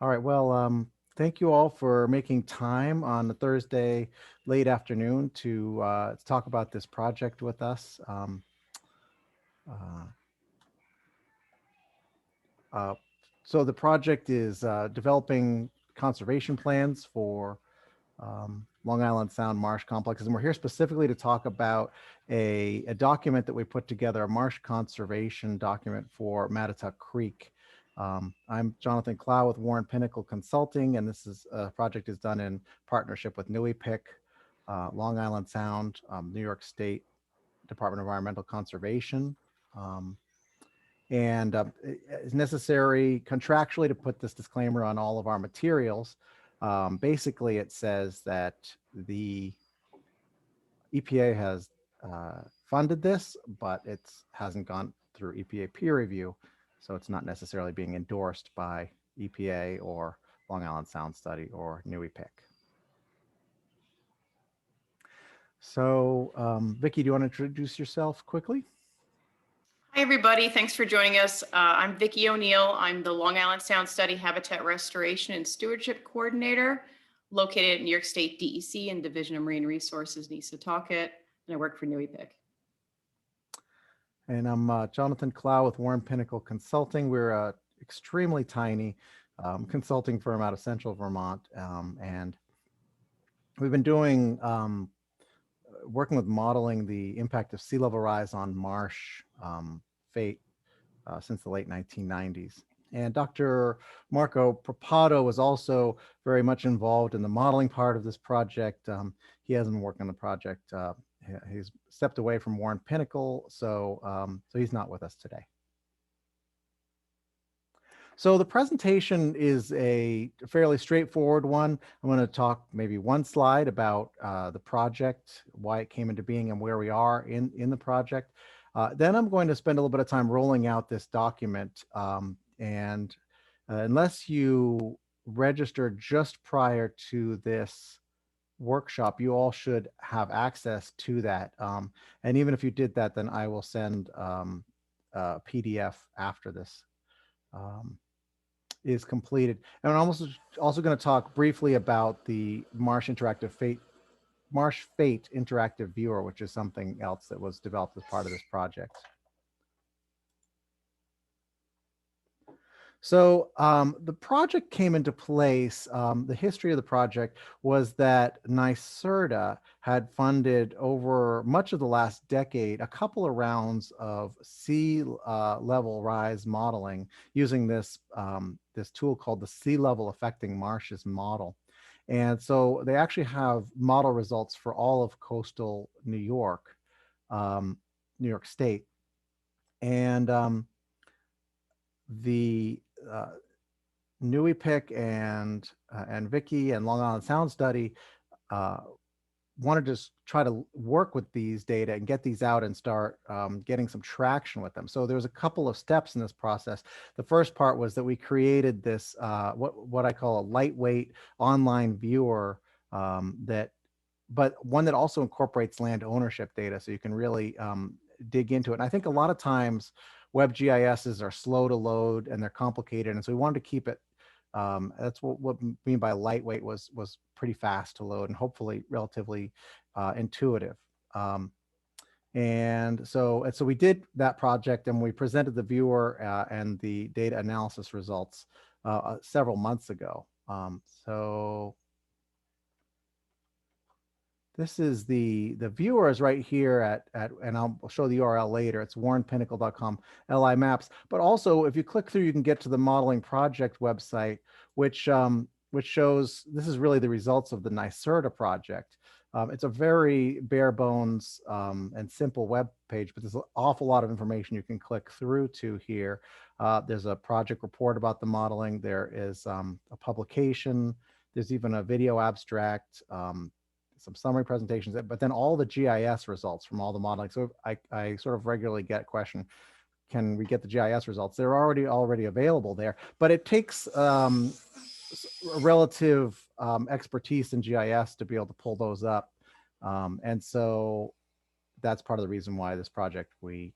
All right. Well, thank you all for making time on the Thursday late afternoon to talk about this project with us. Uh, uh, so the project is developing conservation plans for Long Island Sound marsh complexes. And we're here specifically to talk about a document that we put together, a marsh conservation document for Mattituck Creek. I'm Jonathan Clow with Warren Pinnacle Consulting, and this is a project is done in partnership with NEIWPCC, Long Island Sound, New York State Department of Environmental Conservation. Um, and it's necessary contractually to put this disclaimer on all of our materials. Basically, it says that the EPA has funded this, but it hasn't gone through EPA peer review, so it's not necessarily being endorsed by EPA or Long Island Sound Study or NEWIPIC. So, Vicki, do you want to introduce yourself quickly? Hi, everybody. Thanks for joining us. I'm Vicki O'Neill. I'm the Long Island Sound Study Habitat Restoration and Stewardship Coordinator located at New York State DEC and Division of Marine Resources, Matatuck, and I work for NEIWPCC. And I'm Jonathan Clow with Warren Pinnacle Consulting. We're a extremely tiny consulting firm out of central Vermont. And we've been doing working with modeling the impact of sea level rise on marsh fate since the late 1990s. And Dr. Marco Propato was also very much involved in the modeling part of this project. He hasn't been working on the project. He's stepped away from Warren Pinnacle, so he's not with us today. So the presentation is a fairly straightforward one. I'm going to talk maybe one slide about the project, why it came into being and where we are in the project. Then I'm going to spend a little bit of time rolling out this document. And unless you registered just prior to this workshop, you all should have access to that. And even if you did that, then I will send a PDF after this is completed. And I'm also going to talk briefly about the Marsh-Fate Interactive Viewer, which is something else that was developed as part of this project. So the project came into place. The history of the project was that NYSERDA had funded over much of the last decade a couple of rounds of sea level rise modeling using this this tool called the Sea Level Affecting Marshes model. And so they actually have model results for all of coastal New York, New York State. And the NEWIPIC and Vicki and Long Island Sound Study wanted to try to work with these data and get these out and start getting some traction with them. So there's a couple of steps in this process. The first part was that we created this what I call a lightweight online viewer but one that also incorporates land ownership data, so you can really dig into it. And I think a lot of times WebGISs are slow to load and they're complicated, and so we wanted to keep it. That's what we mean by lightweight was pretty fast to load and hopefully relatively intuitive. And so we did that project, and we presented the viewer and the data analysis results several months ago. So this is the viewer is right here at and I'll show the URL later. It's warrenpinnacle.com LI maps. But also, if you click through, you can get to the modeling project website, which shows this is really the results of the NYSERDA project. It's a very bare bones and simple web page, but there's an awful lot of information you can click through to here. There's a project report about the modeling. There is a publication. There's even a video abstract. Some summary presentations, but then all the GIS results from all the modeling. So I sort of regularly get a question, can we get the GIS results? They're already available there, but it takes relative expertise in GIS to be able to pull those up. And so that's part of the reason why this project we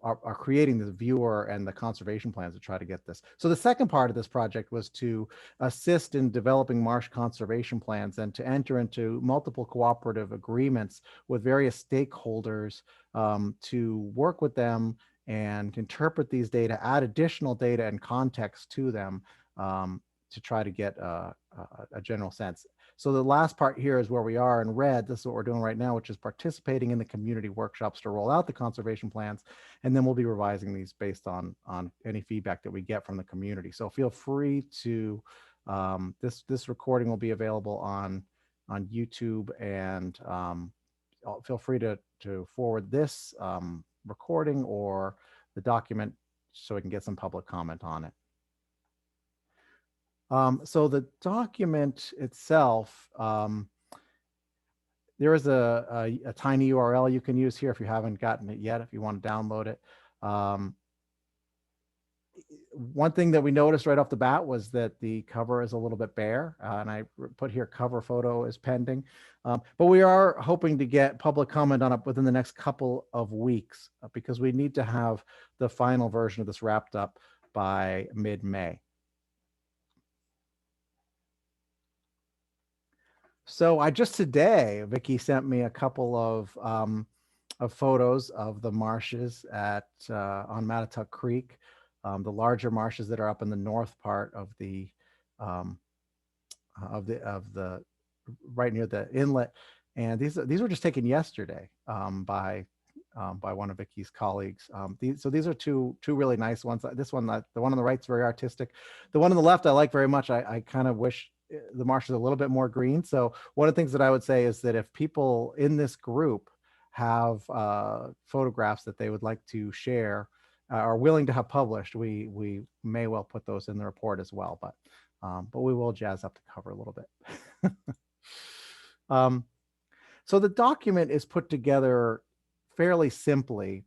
are creating the viewer and the conservation plans to try to get this. So the second part of this project was to assist in developing marsh conservation plans and to enter into multiple cooperative agreements with various stakeholders to work with them and interpret these data, add additional data and context to them to try to get a general sense. So the last part here is where we are in red. This is what we're doing right now, which is participating in the community workshops to roll out the conservation plans. And then we'll be revising these based on any feedback that we get from the community. So feel free to, this recording will be available on YouTube, and feel free to forward this recording or the document so we can get some public comment on it. So the document itself, there is a tiny URL you can use here if you haven't gotten it yet, if you want to download it. One thing that we noticed right off the bat was that the cover is a little bit bare, and I put here cover photo is pending. But we are hoping to get public comment on it within the next couple of weeks because we need to have the final version of this wrapped up by mid-May. So I just today, Vicki sent me a couple of photos of the marshes at on Mattituck Creek, the larger marshes that are up in the north part of the right near the inlet. And these were just taken yesterday by one of Vicki's colleagues. So these are two really nice ones. This one, the one on the right is very artistic. The one on the left I like very much. I kind of wish the marsh is a little bit more green. So one of the things that I would say is that if people in this group have photographs that they would like to share, are willing to have published, we may well put those in the report as well. But we will jazz up the cover a little bit. So the document is put together fairly simply.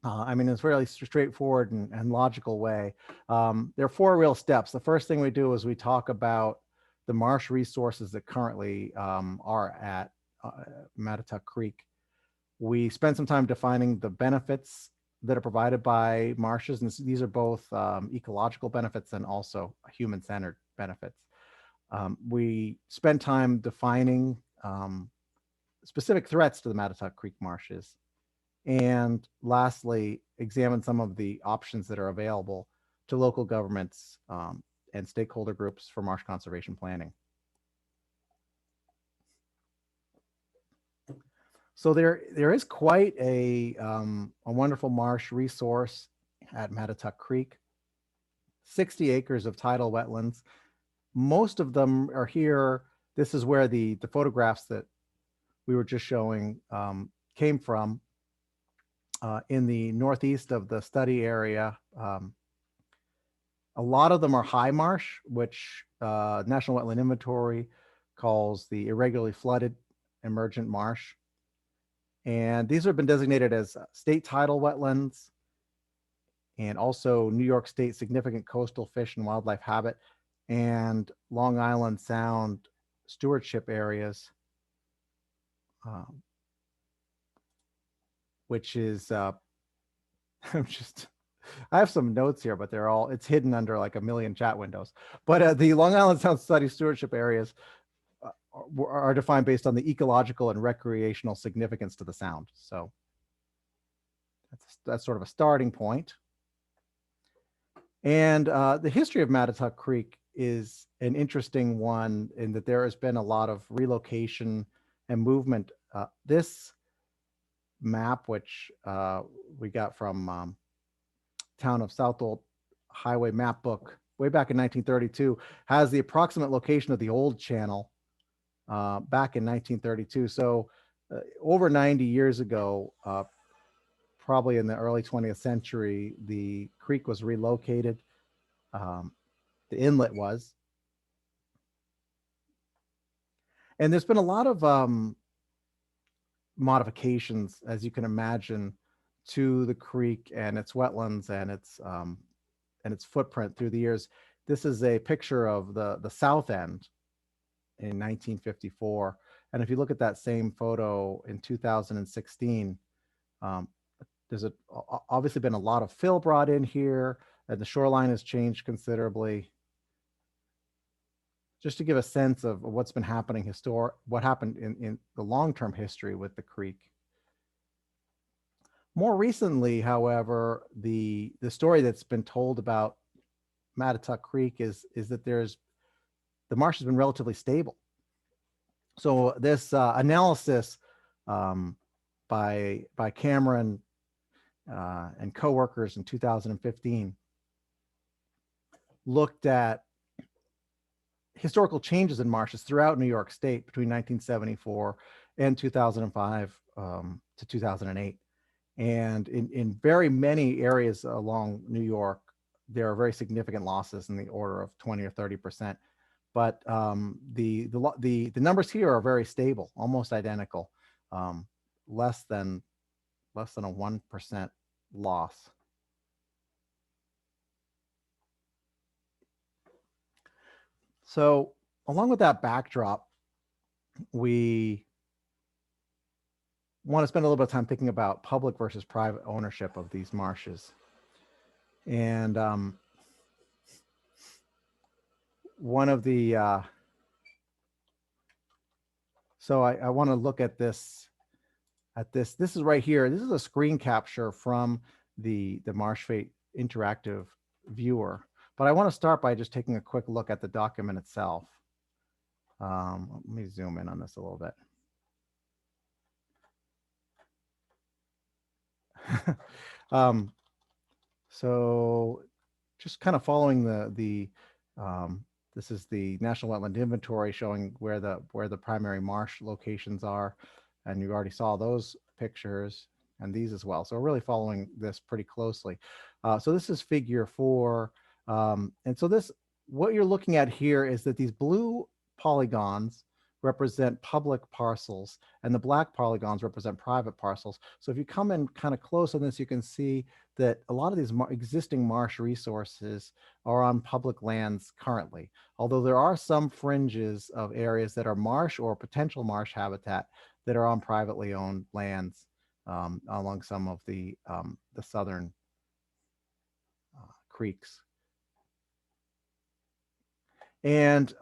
I mean, it's a fairly straightforward and logical way. There are 4 real steps. The first thing we do is we talk about the marsh resources that currently are at Mattituck Creek. We spend some time defining the benefits that are provided by marshes, and these are both ecological benefits and also human-centered benefits. We spend time defining specific threats to the Mattituck Creek marshes. And lastly, examine some of the options that are available to local governments and stakeholder groups for marsh conservation planning. So there is quite a wonderful marsh resource at Mattituck Creek, 60 acres of tidal wetlands. Most of them are here. This is where the photographs that we were just showing came from. In the northeast of the study area. A lot of them are high marsh, which National Wetland Inventory calls the irregularly flooded emergent marsh. And these have been designated as state tidal wetlands and also New York State significant coastal fish and wildlife habit and Long Island Sound stewardship areas. Which is, I have some notes here, but it's hidden under like a million chat windows. But the Long Island Sound Study stewardship areas are defined based on the ecological and recreational significance to the sound. So that's sort of a starting point. And the history of Mattituck Creek is an interesting one in that there has been a lot of relocation and movement. This map, which we got from Town of Southold Highway Map Book way back in 1932, has the approximate location of the old channel back in 1932. So over 90 years ago, probably in the early 20th century, the creek was relocated. The inlet was. And there's been a lot of modifications, as you can imagine, to the creek and its wetlands and its footprint through the years. This is a picture of the south end in 1954. And if you look at that same photo in 2016, obviously been a lot of fill brought in here, and the shoreline has changed considerably. Just to give a sense of what's been happening what happened in the long-term history with the creek. More recently, however, the story that's been told about Mattituck Creek is that the marsh has been relatively stable. So this analysis by Cameron and coworkers in 2015 looked at historical changes in marshes throughout New York State between 1974 and 2005 to 2008. And in very many areas along New York, there are very significant losses in the order of 20 or 30%. But the numbers here are very stable, almost identical, less than a 1% loss. So along with that backdrop, we want to spend a little bit of time thinking about public versus private ownership of these marshes. And one of the, so I want to look at this, this is right here. This is a screen capture from the Marsh-Fate Interactive Viewer. But I want to start by just taking a quick look at the document itself. Let me zoom in on this a little bit. So just kind of following this is the National Wetland Inventory showing where the primary marsh locations are. And you already saw those pictures and these as well. So we're really following this pretty closely. So this is figure 4. And so what you're looking at here is that these blue polygons represent public parcels and the black polygons represent private parcels. So if you come in kind of close on this, you can see that a lot of these existing marsh resources are on public lands currently, although there are some fringes of areas that are marsh or potential marsh habitat that are on privately owned lands along some of the southern creeks. And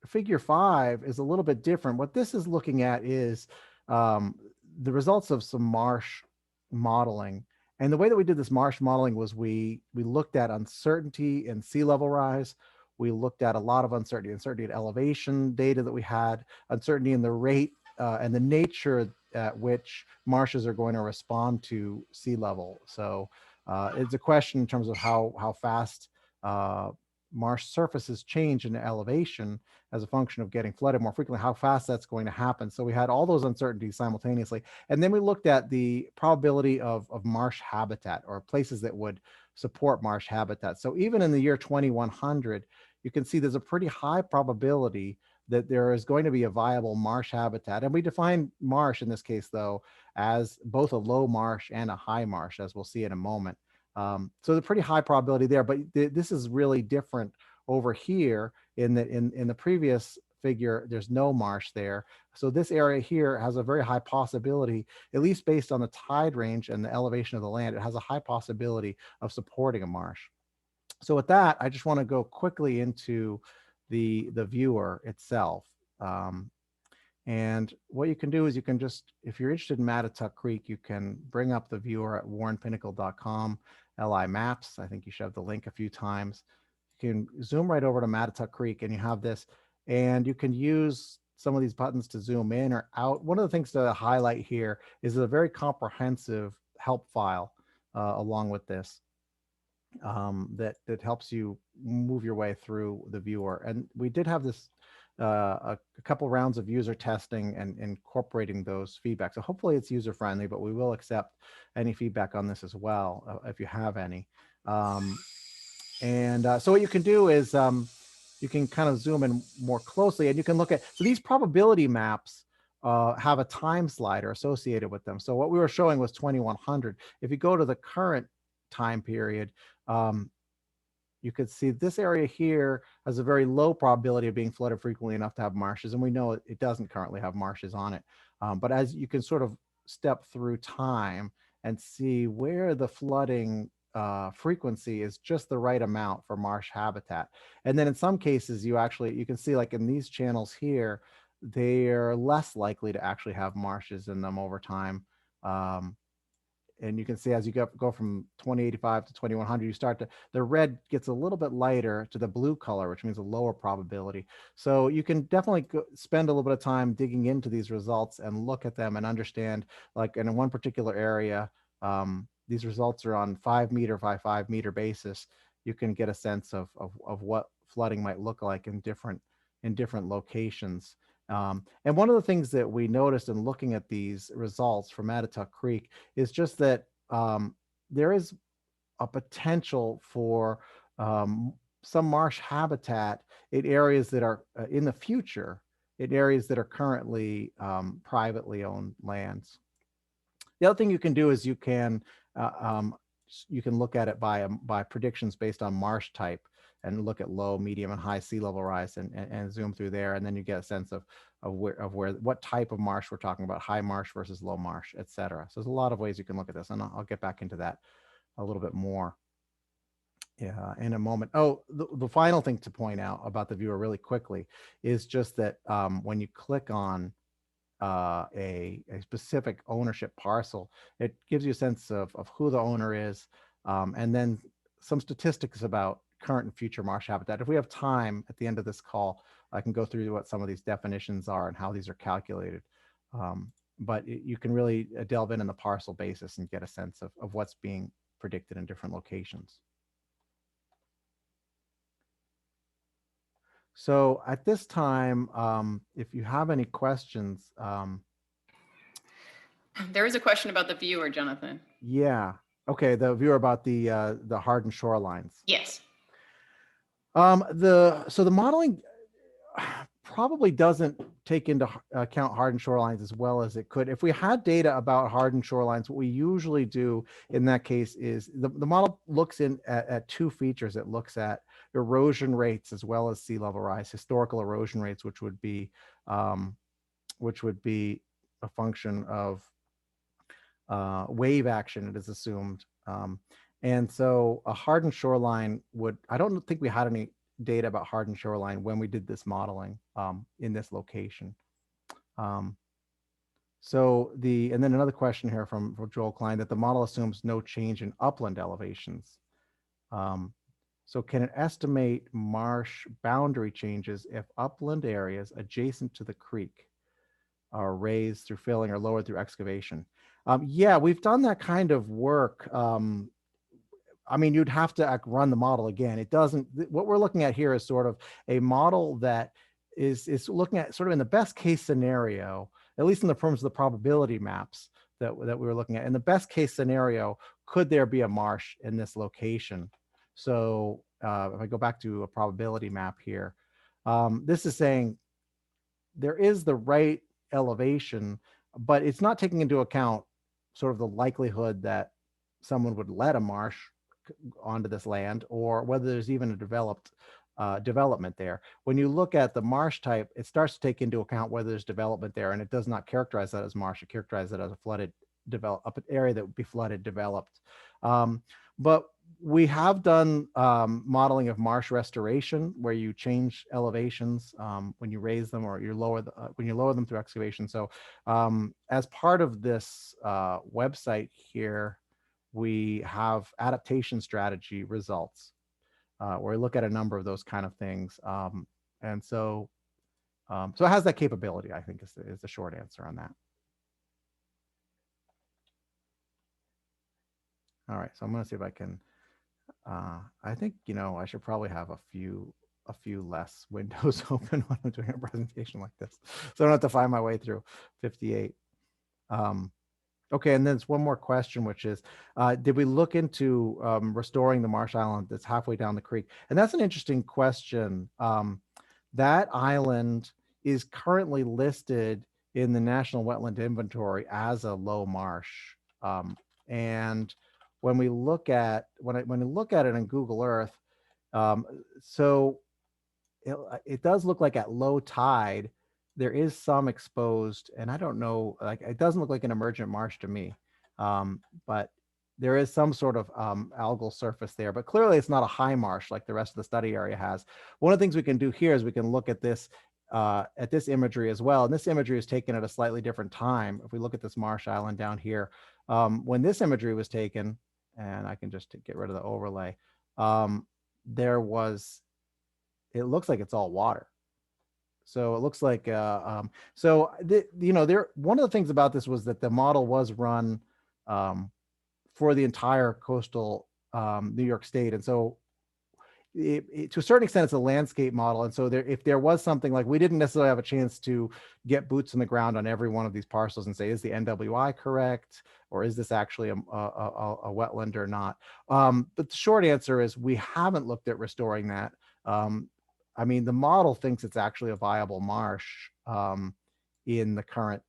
figure 5 is a little bit different. What this is looking at is the results of some marsh modeling. And the way that we did this marsh modeling was we looked at uncertainty in sea level rise. We looked at a lot of uncertainty at elevation data that we had, uncertainty in the rate and the nature at which marshes are going to respond to sea level. So it's a question in terms of how fast marsh surfaces change in elevation as a function of getting flooded more frequently, how fast that's going to happen. So we had all those uncertainties simultaneously. And then we looked at the probability of marsh habitat or places that would support marsh habitat. So even in the year 2100, you can see there's a pretty high probability that there is going to be a viable marsh habitat. And we define marsh in this case, though, as both a low marsh and a high marsh, as we'll see in a moment. So there's a pretty high probability there, but this is really different over here in the previous figure. There's no marsh there. So this area here has a very high possibility, at least based on the tide range and the elevation of the land, it has a high possibility of supporting a marsh. So with that, I just want to go quickly into the viewer itself. And what you can do is you can just, if you're interested in Mattituck Creek, you can bring up the viewer at warrenpinnacle.com, LI Maps. I think you should have the link a few times. You can zoom right over to Mattituck Creek and you have this, and you can use some of these buttons to zoom in or out. One of the things to highlight here is a very comprehensive help file along with this that helps you move your way through the viewer. And we did have this a couple rounds of user testing and incorporating those feedback. So hopefully it's user friendly, but we will accept any feedback on this as well if you have any. So what you can do is you can kind of zoom in more closely and you can look at, so these probability maps have a time slider associated with them. So what we were showing was 2100. If you go to the current time period, you could see this area here has a very low probability of being flooded frequently enough to have marshes. And we know it doesn't currently have marshes on it. But as you can sort of step through time and see where the flooding frequency is just the right amount for marsh habitat. And then in some cases, you can see like in these channels here, they're less likely to actually have marshes in them over time. And you can see as you go from 2085 to 2100, you start to, the red gets a little bit lighter to the blue color, which means a lower probability. So you can definitely spend a little bit of time digging into these results and look at them and understand, like in one particular area, these results are on 5 meter by 5 meter basis. You can get a sense of what flooding might look like in different locations. And one of the things that we noticed in looking at these results from Mattituck Creek is just that there is a potential for some marsh habitat in areas that are in the future, in areas that are currently privately owned lands. The other thing you can do is you can look at it by predictions based on marsh type, and look at low, medium, and high sea level rise, and zoom through there, and then you get a sense of what type of marsh we're talking about, high marsh versus low marsh, etc. So there's a lot of ways you can look at this, and I'll get back into that a little bit more in a moment. Oh, the final thing to point out about the viewer really quickly is just that when you click on a specific ownership parcel, it gives you a sense of who the owner is, and then some statistics about current and future marsh habitat. If we have time at the end of this call, I can go through what some of these definitions are and how these are calculated. But you can really delve in the parcel basis and get a sense of what's being predicted in different locations. So at this time, if you have any questions. There is a question about the viewer, Jonathan. Yeah. Okay. The viewer about the hardened shorelines. Yes. So the modeling probably doesn't take into account hardened shorelines as well as it could. If we had data about hardened shorelines, what we usually do in that case is the model looks at two features. It looks at erosion rates as well as sea level rise, historical erosion rates, which would be a function of wave action, it is assumed. And so a hardened shoreline I don't think we had any data about hardened shoreline when we did this modeling in this location. And then another question here from Joel Klein, that the model assumes no change in upland elevations. So can it estimate marsh boundary changes if upland areas adjacent to the creek are raised through filling or lowered through excavation? Yeah, we've done that kind of work. I mean, you'd have to run the model again. It doesn't, what we're looking at here is sort of a model that is looking at sort of in the best case scenario, at least in the terms of the probability maps that we were looking at. In the best case scenario, could there be a marsh in this location? So if I go back to a probability map here, this is saying there is the right elevation, but it's not taking into account sort of the likelihood that someone would let a marsh onto this land, or whether there's even a development there. When you look at the marsh type, it starts to take into account whether there's development there, and it does not characterize that as marsh. It characterizes it as a flooded area that would be flooded developed. But we have done modeling of marsh restoration, where you change elevations when you raise them, or you lower when you lower them through excavation. So as part of this website here, we have adaptation strategy results where we look at a number of those kind of things. And so it has that capability, I think, is the short answer on that. All right, so I'm going to see if I can. I think, I should probably have a few less windows open when I'm doing a presentation like this, so I don't have to find my way through 58. Okay, and then there's one more question, which is, did we look into restoring the marsh island that's halfway down the creek? And that's an interesting question. That island is currently listed in the National Wetland Inventory as a low marsh, and when we look at when we look at it in Google Earth, so it does look like at low tide there is some exposed, and I don't know, like, it doesn't look like an emergent marsh to me. But there is some sort of algal surface there, but clearly it's not a high marsh like the rest of the study area has. One of the things we can do here is we can look at this imagery as well. And this imagery is taken at a slightly different time. If we look at this marsh island down here, when this imagery was taken, and I can just get rid of the overlay, it looks like it's all water. So it looks like, one of the things about this was that the model was run for the entire coastal New York State. And so to a certain extent, it's a landscape model. And so if there was something like, we didn't necessarily have a chance to get boots on the ground on every one of these parcels and say, is the NWI correct? Or is this actually a wetland or not? But the short answer is we haven't looked at restoring that. I mean, the model thinks it's actually a viable marsh in the current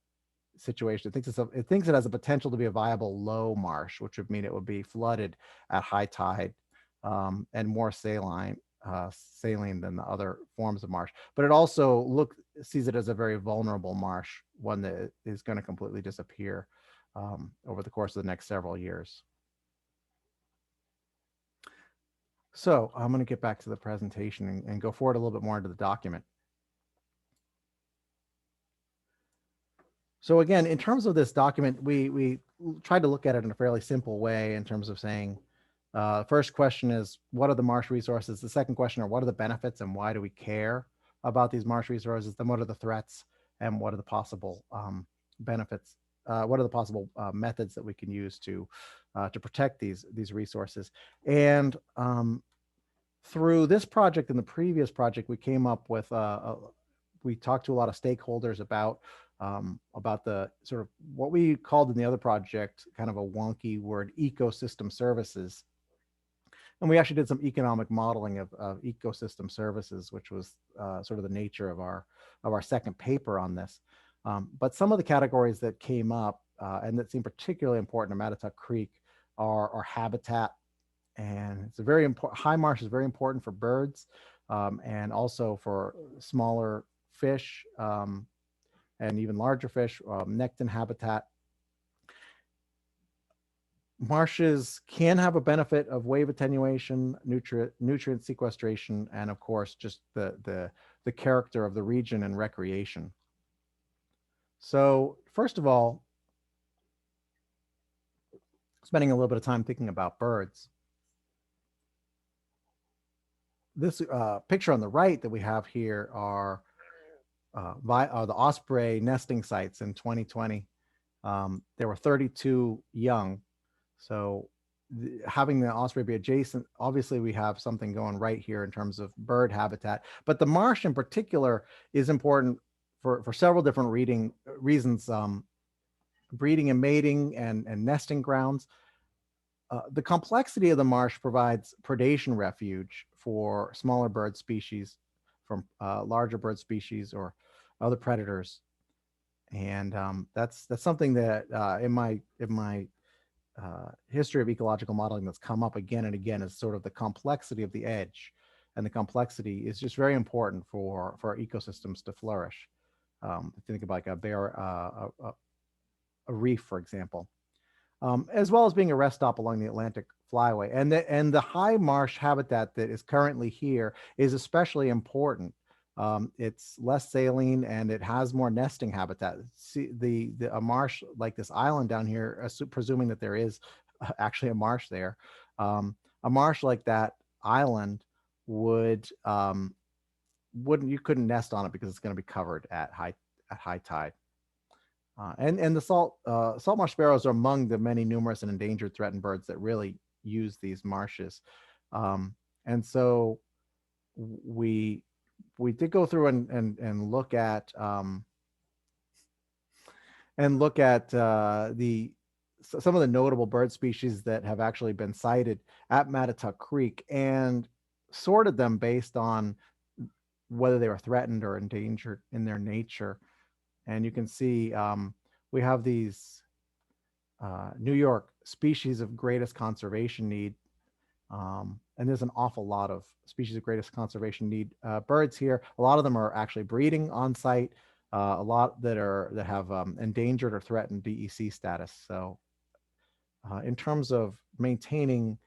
situation. It thinks it has a potential to be a viable low marsh, which would mean it would be flooded at high tide and more saline than the other forms of marsh. But it also sees it as a very vulnerable marsh, one that is going to completely disappear over the course of the next several years. So I'm going to get back to the presentation and go forward a little bit more into the document. So again, in terms of this document, we tried to look at it in a fairly simple way in terms of saying, first question is, what are the marsh resources? The second question are, what are the benefits and why do we care about these marsh resources? Then what are the threats and what are the possible benefits? What are the possible methods that we can use to protect these resources? And through this project and the previous project, we came up with, we talked to a lot of stakeholders about the sort of what we called in the other project, kind of a wonky word, ecosystem services. And we actually did some economic modeling of ecosystem services, which was sort of the nature of our second paper on this. But some of the categories that came up and that seem particularly important to Mattituck Creek are habitat. And it's a very important, high marsh is very important for birds and also for smaller fish and even larger fish, nectin habitat. Marshes can have a benefit of wave attenuation, nutrient sequestration, and of course, just the character of the region and recreation. So first of all, spending a little bit of time thinking about birds. This picture on the right that we have here are the osprey nesting sites in 2020. There were 32 young. So having the osprey be adjacent, obviously we have something going right here in terms of bird habitat. But the marsh in particular is important for several different reasons, breeding and mating and nesting grounds. The complexity of the marsh provides predation refuge for smaller bird species from larger bird species or other predators. And that's something that in my history of ecological modeling that's come up again and again is sort of the complexity of the edge. And the complexity is just very important for our ecosystems to flourish. If you think about like a reef, for example. As well as being a rest stop along the Atlantic flyway. And the high marsh habitat that is currently here is especially important. It's less saline and it has more nesting habitat. See, a marsh like this island down here, presuming that there is actually a marsh there, a marsh like that island you couldn't nest on it because it's going to be covered at high tide. And the salt marsh sparrows are among the many numerous and endangered threatened birds that really use these marshes. And so we did go through and look at some of the notable bird species that have actually been cited at Mattituck Creek and sorted them based on whether they were threatened or endangered in their nature. And you can see we have these New York species of greatest conservation need. And there's an awful lot of species of greatest conservation need birds here. A lot of them are actually breeding on site. A lot that have endangered or threatened DEC status. So in terms of maintaining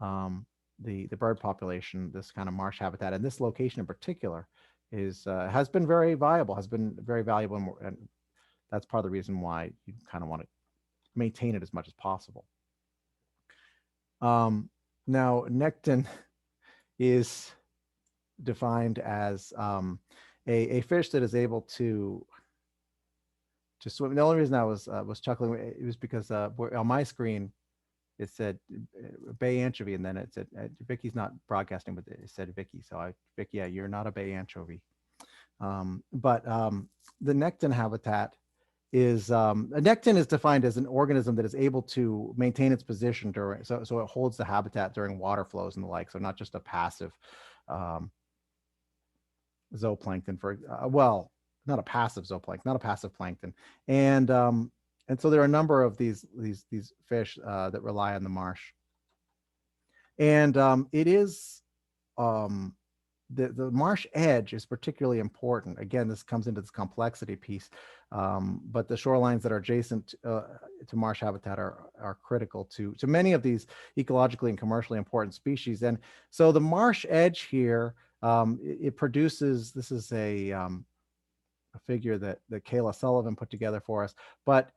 the bird population, this kind of marsh habitat, and this location in particular is has been very viable, has been very valuable, and that's part of the reason why you kind of want to maintain it as much as possible. Now, nekton is defined as a fish that is able to swim. The only reason I was chuckling, it was because on my screen it said bay anchovy, and then it said Vicky's not broadcasting, but it said Vicky. So Vicky, yeah, you're not a bay anchovy. But the nekton habitat is a nekton is defined as an organism that is able to maintain its position during, so it holds the habitat during water flows and the like. So not just a passive zooplankton well, not a passive zooplankton, not a passive plankton. And so there are a number of these fish that rely on the marsh. And it is the marsh edge is particularly important. Again, this comes into this complexity piece, but the shorelines that are adjacent to marsh habitat are critical to many of these ecologically and commercially important species. And so the marsh edge here, it produces, this is a figure that Kayla Sullivan put together for us, but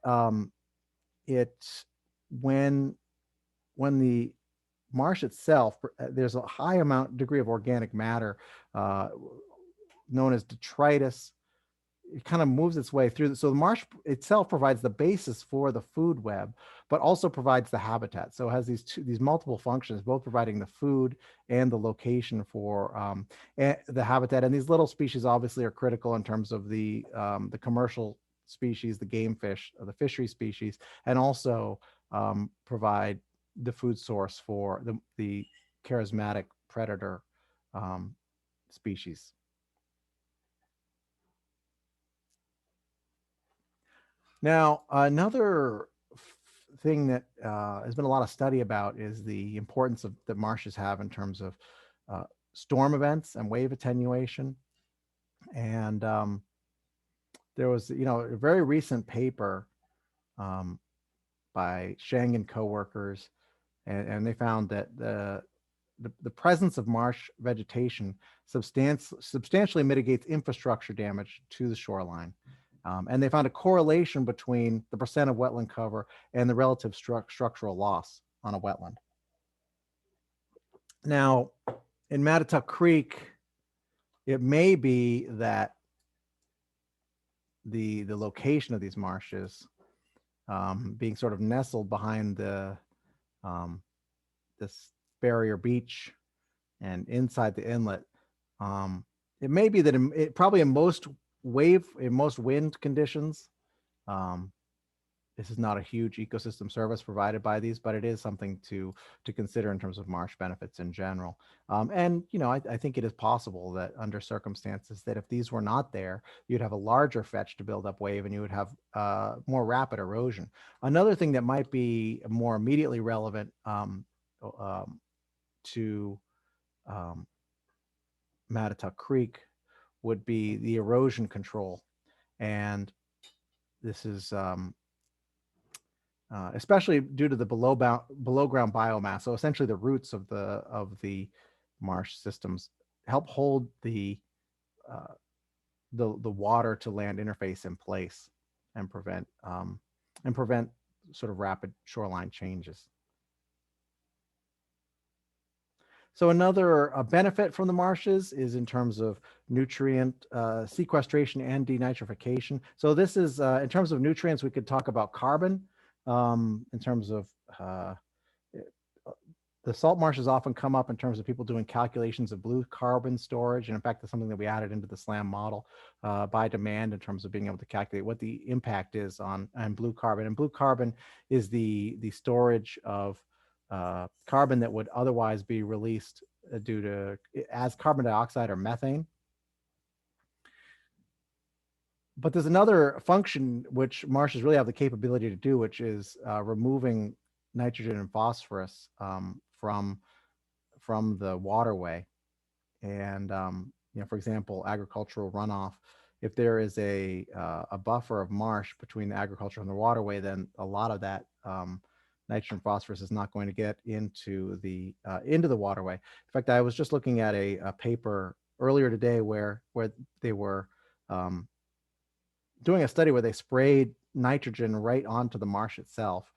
when the marsh itself, there's a high degree of organic matter known as detritus. It kind of moves its way through. So the marsh itself provides the basis for the food web, but also provides the habitat. So it has these multiple functions, both providing the food and the location for the habitat. And these little species obviously are critical in terms of the commercial species, the game fish, the fishery species, and also provide the food source for the charismatic predator species. Now, another thing that has been a lot of study about is the importance that marshes have in terms of storm events and wave attenuation. And there was, a very recent paper by Sheng and coworkers, and they found that the presence of marsh vegetation substantially mitigates infrastructure damage to the shoreline. And they found a correlation between the percent of wetland cover and the relative structural loss on a wetland. Now, in Mattituck Creek, it may be that the location of these marshes, being sort of nestled behind this barrier beach and inside the inlet, it may be that it probably in most wind conditions, this is not a huge ecosystem service provided by these, but it is something to consider in terms of marsh benefits in general. And I think it is possible that under circumstances that if these were not there, you'd have a larger fetch to build up wave and you would have more rapid erosion. Another thing that might be more immediately relevant to Mattituck Creek would be the erosion control. And this is especially due to the below ground biomass. So essentially the roots of the marsh systems help hold the water to land interface in place and prevent sort of rapid shoreline changes. So another benefit from the marshes is in terms of nutrient sequestration and denitrification. So this is in terms of nutrients, we could talk about carbon in terms of the salt marshes often come up in terms of people doing calculations of blue carbon storage. And in fact, that's something that we added into the SLAM model by demand in terms of being able to calculate what the impact is on blue carbon. And blue carbon is the storage of carbon that would otherwise be released due to as carbon dioxide or methane. But there's another function which marshes really have the capability to do, which is removing nitrogen and phosphorus from the waterway. And for example, agricultural runoff. If there is a buffer of marsh between the agriculture and the waterway, then a lot of that nitrogen phosphorus is not going to get into the waterway. In fact, I was just looking at a paper earlier today where they were doing a study where they sprayed nitrogen right onto the marsh itself,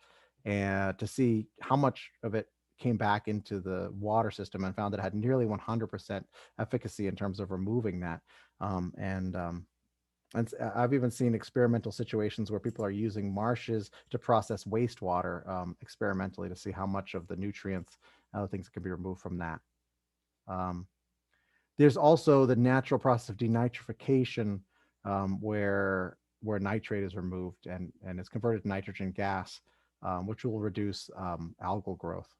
and to see how much of it came back into the water system, and found that it had nearly 100% efficacy in terms of removing that. And I've even seen experimental situations where people are using marshes to process wastewater experimentally to see how much of the nutrients, other things can be removed from that. There's also the natural process of denitrification, where nitrate is removed and is converted to nitrogen gas, which will reduce algal growth.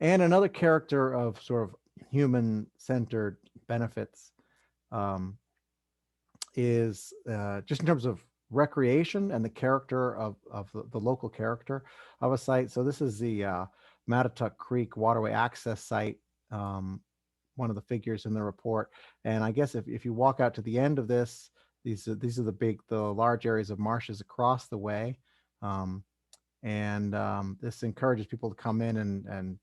And another character of sort of human-centered benefits is just in terms of recreation and the character of the local character of a site. So this is the Mattituck Creek waterway access site, one of the figures in the report. And I guess if you walk out to the end of this, these are the large areas of marshes across the way. This encourages people to come in and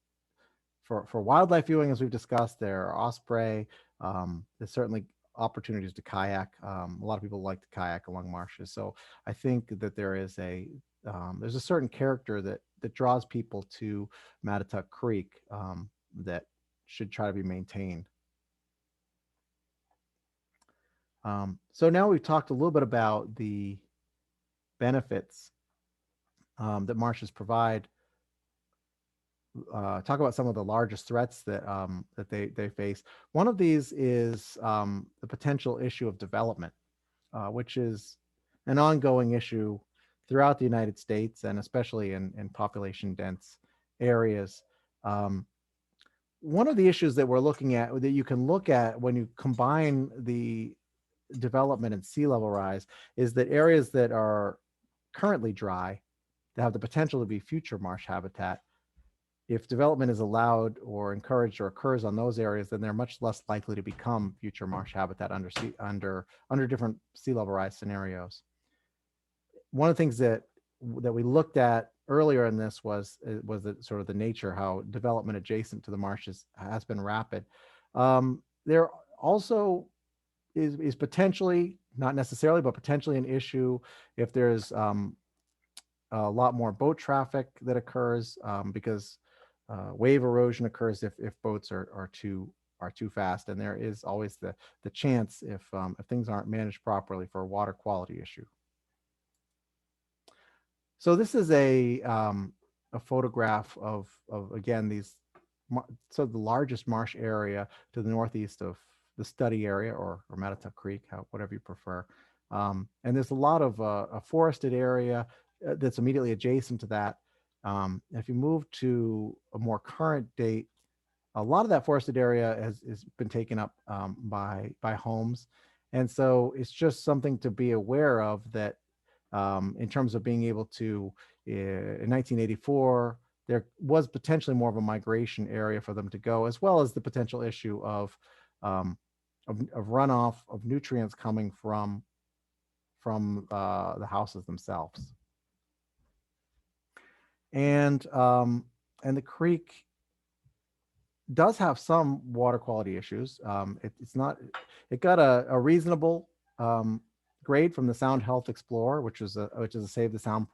for wildlife viewing, as we've discussed, there are osprey. There's certainly opportunities to kayak. A lot of people like to kayak along marshes. So I think that there's a certain character that draws people to Mattituck Creek that should try to be maintained. So now we've talked a little bit about the benefits that marshes provide. Talk about some of the largest threats that they face. One of these is the potential issue of development, which is an ongoing issue throughout the United States, and especially in population dense areas. One of the issues that we're looking at, that you can look at when you combine the development and sea level rise, is that areas that are currently dry, that have the potential to be future marsh habitat, if development is allowed or encouraged or occurs on those areas, then they're much less likely to become future marsh habitat under different sea level rise scenarios. One of the things that we looked at earlier in this was the sort of the nature, how development adjacent to the marshes has been rapid. There also is potentially, not necessarily, but potentially an issue if there's a lot more boat traffic that occurs, because wave erosion occurs if boats are too fast, and there is always the chance, if things aren't managed properly, for a water quality issue. So this is a photograph of again these, so the largest marsh area to the northeast of the study area, or Mattituck Creek, whatever you prefer. And there's a lot of a forested area that's immediately adjacent to that. If you move to a more current date, a lot of that forested area has been taken up by homes. And so it's just something to be aware of, that in terms of being able to, in 1984, there was potentially more of a migration area for them to go, as well as the potential issue of runoff of nutrients coming from the houses themselves. And the creek does have some water quality issues. It got a reasonable grade from the Sound Health Explorer, which is a Save the Sound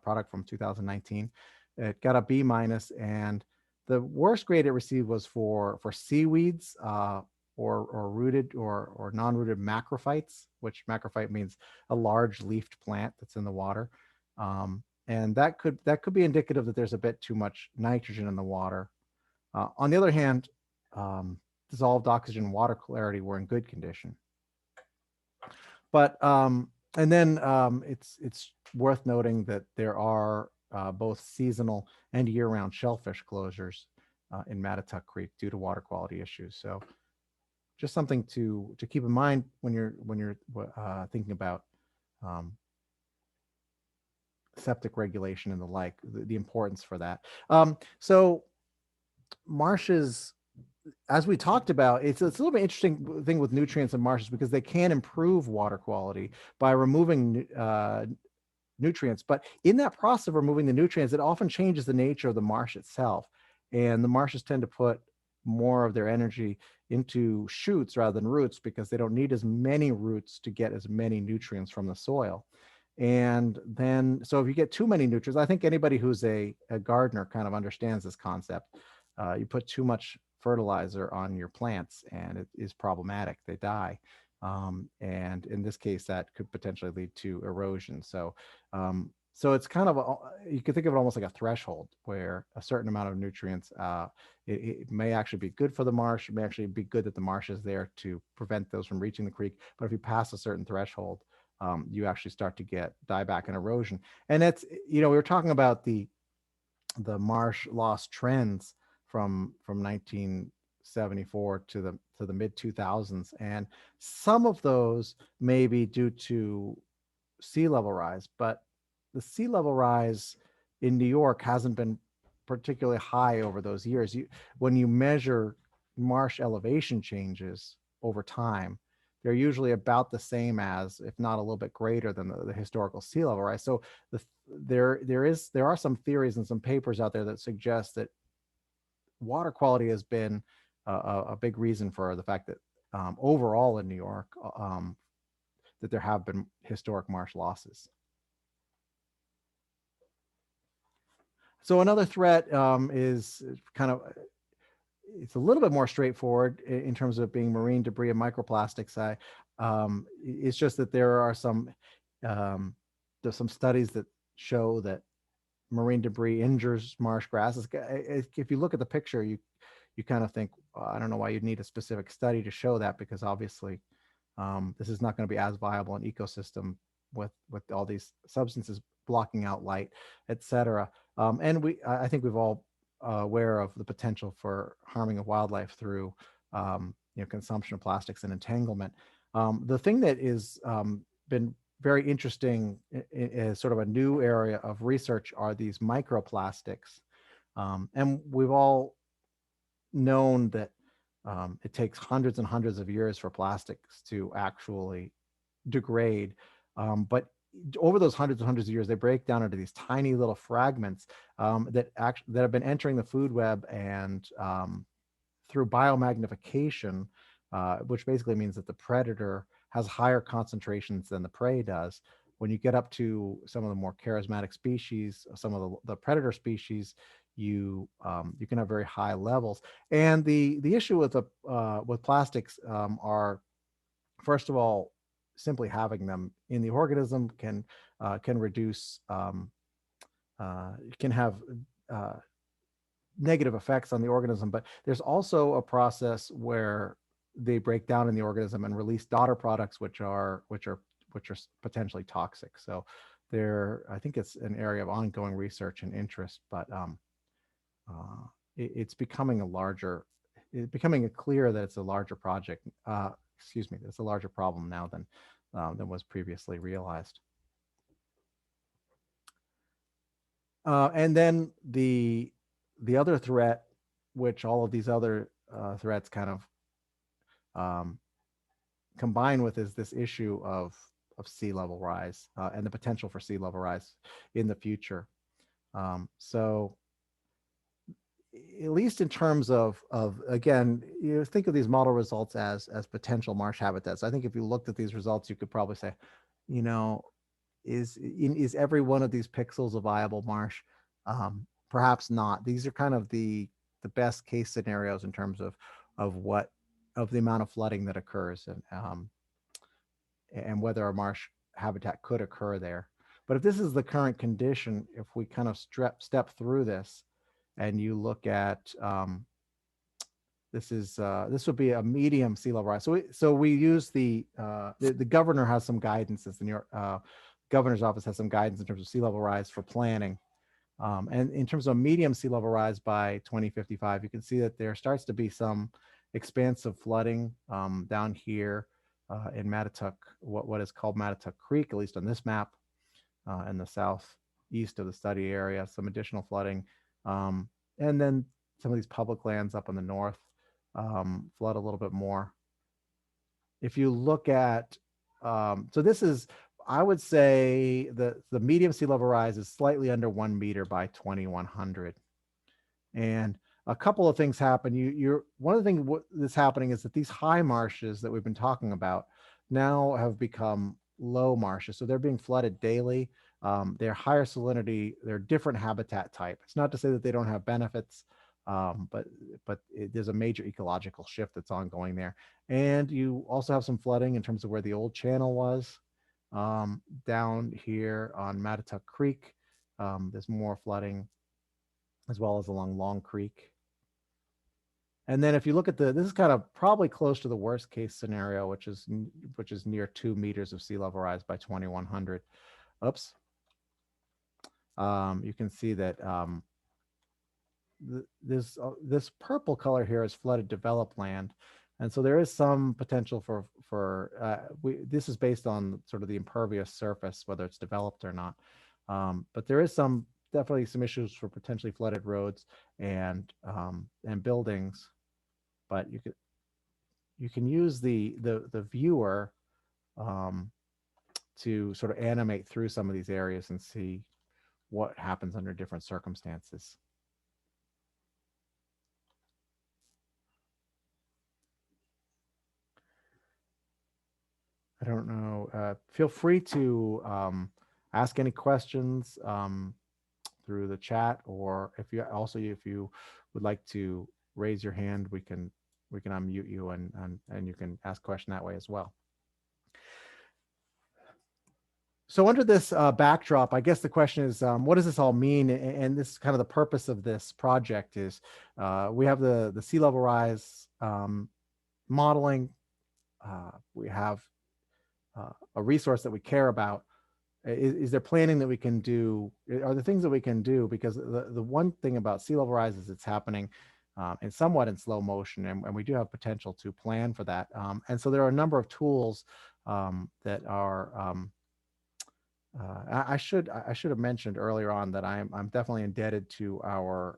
product from 2019. It got a B-, and the worst grade it received was for seaweeds, or rooted or non-rooted macrophytes, which macrophyte means a large leafed plant that's in the water. And that could be indicative that there's a bit too much nitrogen in the water. On the other hand, dissolved oxygen and water clarity were in good condition. But and then it's worth noting that there are both seasonal and year-round shellfish closures in Mattituck Creek due to water quality issues. So just something to keep in mind when you're thinking about septic regulation and the like, the importance for that. So marshes, as we talked about, it's a little bit interesting thing with nutrients in marshes, because they can improve water quality by removing nutrients. But in that process of removing the nutrients, it often changes the nature of the marsh itself. And the marshes tend to put more of their energy into shoots rather than roots because they don't need as many roots to get as many nutrients from the soil. And then, so if you get too many nutrients, I think anybody who's a gardener kind of understands this concept. You put too much fertilizer on your plants and it is problematic. They die. And in this case, that could potentially lead to erosion. So it's kind of, you could think of it almost like a threshold where a certain amount of nutrients, it may actually be good for the marsh. It may actually be good that the marsh is there to prevent those from reaching the creek. But if you pass a certain threshold, you actually start to get dieback and erosion. And that's, we were talking about the marsh loss trends from 1974 to the mid 2000s, and some of those may be due to sea level rise, but the sea level rise in New York hasn't been particularly high over those years. When you measure marsh elevation changes over time, they're usually about the same as, if not a little bit greater than the historical sea level rise. So there are some theories and some papers out there that suggest that water quality has been a big reason for the fact that overall in New York, that there have been historic marsh losses. So another threat is kind of, it's a little bit more straightforward in terms of being marine debris and microplastics. It's just that there are there's some studies that show that marine debris injures marsh grasses. If you look at the picture, you kind of think, I don't know why you'd need a specific study to show that, because obviously this is not going to be as viable an ecosystem with all these substances blocking out light, etc. And I think we've all aware of the potential for harming of wildlife through consumption of plastics and entanglement. The thing that is been very interesting is sort of a new area of research are these microplastics. And we've all known that it takes hundreds and hundreds of years for plastics to actually degrade. But over those hundreds and hundreds of years, they break down into these tiny little fragments that have been entering the food web, and through biomagnification, which basically means that the predator has higher concentrations than the prey does. When you get up to some of the more charismatic species, some of the predator species, you can have very high levels. And the issue with plastics are, first of all, simply having them in the organism can reduce, can have negative effects on the organism. But there's also a process where they break down in the organism and release daughter products, which are potentially toxic. So I think it's an area of ongoing research and interest, but it's becoming clear that it's a larger project. It's a larger problem now than was previously realized. And then the other threat, which all of these other threats kind of combine with, is this issue of sea level rise and the potential for sea level rise in the future. So at least in terms of again, you think of these model results as potential marsh habitats. I think if you looked at these results, you could probably say, is every one of these pixels a viable marsh? Perhaps not. These are kind of the best case scenarios in terms of the amount of flooding that occurs, and whether a marsh habitat could occur there. But if this is the current condition, if we kind of step through this, and you look at this would be a medium sea level rise. So we use the governor has some guidance, as the New York governor's office has some guidance in terms of sea level rise for planning. And in terms of medium sea level rise by 2055, you can see that there starts to be some expansive flooding down here in Mattituck, what is called Mattituck Creek, at least on this map, in the southeast of the study area, some additional flooding. And then some of these public lands up in the north flood a little bit more. If you look at, so this is I would say the medium sea level rise is slightly under 1 meter by 2100. And a couple of things happen. One of the things that's happening is that these high marshes that we've been talking about now have become low marshes. So they're being flooded daily. They're higher salinity. They're different habitat type. It's not to say that they don't have benefits, but there's a major ecological shift that's ongoing there. And you also have some flooding in terms of where the old channel was. Down here on Mattituck Creek, there's more flooding, as well as along Long Creek. And then if you look at this is kind of probably close to the worst case scenario, which is near 2 meters of sea level rise by 2100. Oops. You can see that this purple color here is flooded developed land. And so there is some potential this is based on sort of the impervious surface, whether it's developed or not. But there is definitely some issues for potentially flooded roads and buildings. But you can use the viewer to sort of animate through some of these areas and see what happens under different circumstances. I don't know. Feel free to ask any questions through the chat, or if you would like to raise your hand, we can unmute you and you can ask a question that way as well. So under this backdrop, I guess the question is, what does this all mean? And this is kind of the purpose of this project is we have the sea level rise modeling. We have a resource that we care about. Is there planning that we can do? Are there things that we can do? Because the one thing about sea level rise is it's happening and somewhat in slow motion, and we do have potential to plan for that. And so there are a number of tools that are. I should have mentioned earlier on that I'm definitely indebted to our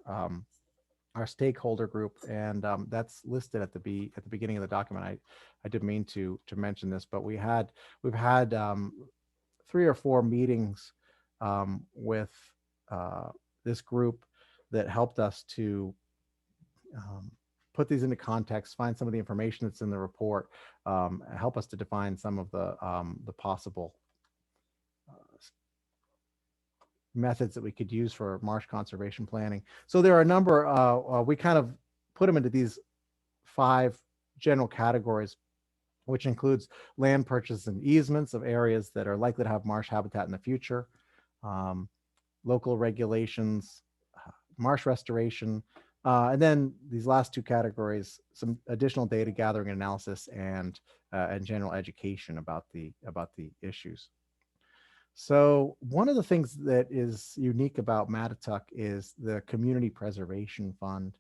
stakeholder group, and that's listed at the beginning of the document. I didn't mean to mention this, but we've had 3 or 4 meetings with this group that helped us to put these into context, find some of the information that's in the report, help us to define some of the possible methods that we could use for marsh conservation planning. So there are a number, we kind of put them into these 5 general categories, which includes land purchase and easements of areas that are likely to have marsh habitat in the future, local regulations, marsh restoration, and then these last 2 categories, some additional data gathering and analysis, and general education about the issues. So one of the things that is unique about Matatuck is the Community Preservation Fund,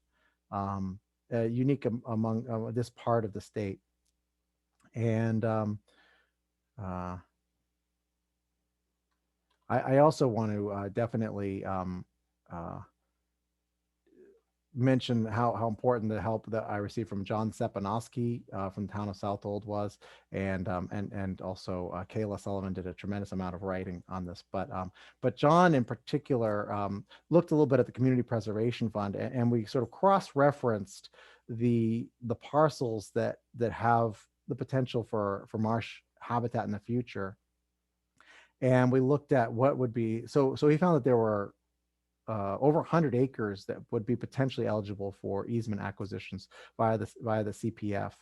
unique among this part of the state. And I also want to definitely mention how important the help that I received from John Sepanowski from the town of Southold was, and also Kayla Sullivan did a tremendous amount of writing on this. But John in particular looked a little bit at the Community Preservation Fund, and we sort of cross-referenced the parcels that have the potential for marsh habitat in the future, and we looked at what would be so he found that there were over 100 acres that would be potentially eligible for easement acquisitions via the CPF.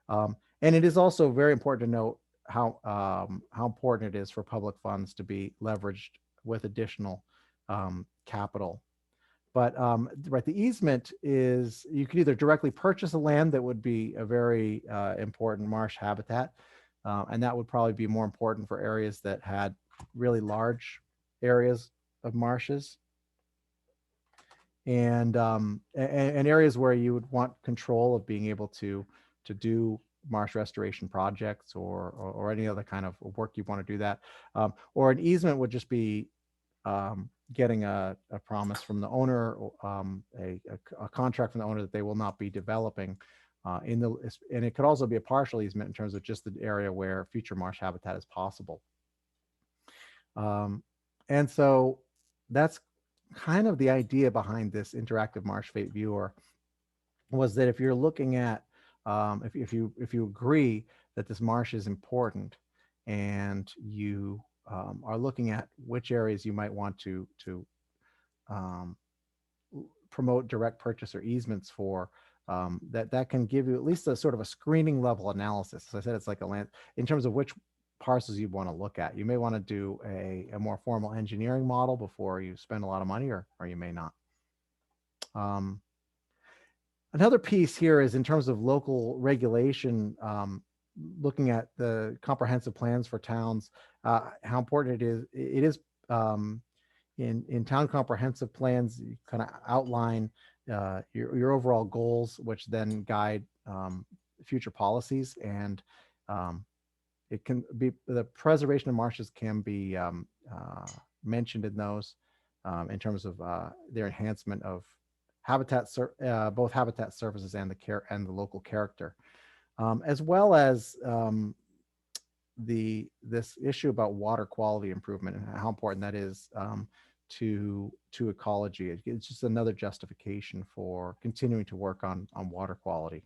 And it is also very important to note how important it is for public funds to be leveraged with additional capital. But right, the easement is, you could either directly purchase a land that would be a very important marsh habitat, and that would probably be more important for areas that had really large areas of marshes, and areas where you would want control of being able to do marsh restoration projects or any other kind of work you want to do that. Or an easement would just be getting a promise from the owner, a contract from the owner that they will not be developing and it could also be a partial easement in terms of just the area where future marsh habitat is possible. And so that's kind of the idea behind this interactive Marsh-Fate Viewer, was that if you're looking at, if you agree that this marsh is important, and you are looking at which areas you might want to um, promote direct purchase or easements for, that can give you at least a sort of a screening level analysis. So I said it's like a land in terms of which parcels you want to look at. You may want to do a more formal engineering model before you spend a lot of money, or you may not. Another piece here is in terms of local regulation, looking at the comprehensive plans for towns, how important it is. It is in town comprehensive plans, you kind of outline your overall goals, which then guide future policies. And it can be, the preservation of marshes can be mentioned in those in terms of their enhancement of habitat, both habitat services and the local character, as well as this issue about water quality improvement and how important that is to ecology. It's just another justification for continuing to work on water quality.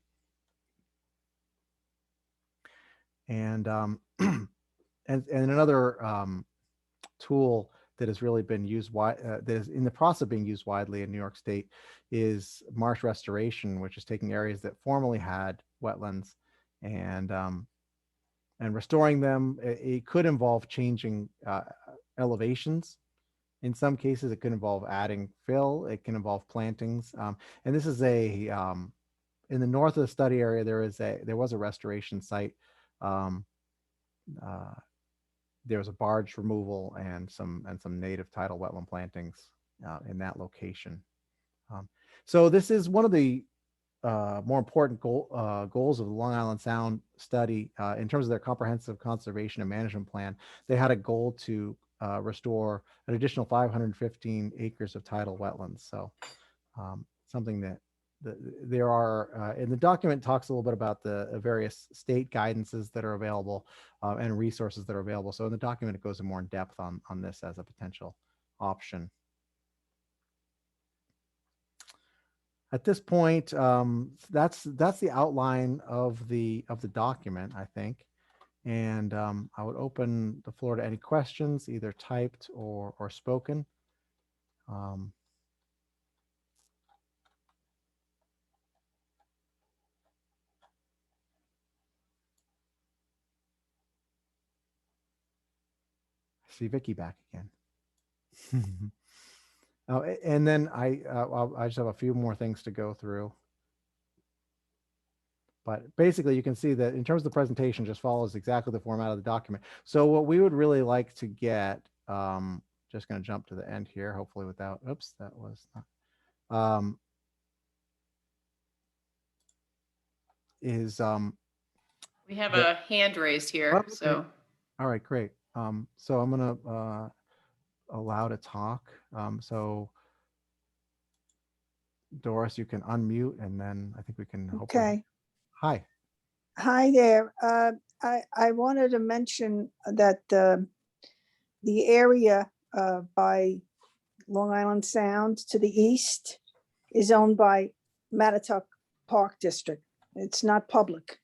And and another tool that has really been used that is in the process of being used widely in New York State is Marsh Restoration, which is taking areas that formerly had wetlands and restoring them. It could involve changing elevations. In some cases, it could involve adding fill. It can involve plantings. And this is in the north of the study area, there was a restoration site. There was a barge removal and some native tidal wetland plantings in that location. So this is one of the more important goals of the Long Island Sound study in terms of their comprehensive conservation and management plan. They had a goal to restore an additional 515 acres of tidal wetlands. So something that there are, and the document talks a little bit about the various state guidances that are available and resources that are available. So in the document, it goes in more in depth on this as a potential option. At this point, that's the outline of the document, I think. And I would open the floor to any questions, either typed or spoken. I see Vicky back again. Oh, and then I just have a few more things to go through. But basically, you can see that in terms of the presentation, just follows exactly the format of the document. So what we would really like to get, just going to jump to the end here, hopefully without, oops, that was not, is We have a hand raised here, okay. so. All right, great. So I'm going to allow to talk. So Doris, you can unmute, and then I think we can hopefully. Okay. Hi. Hi there. I wanted to mention that the area by Long Island Sound to the east is owned by Mattituck Park District. It's not public.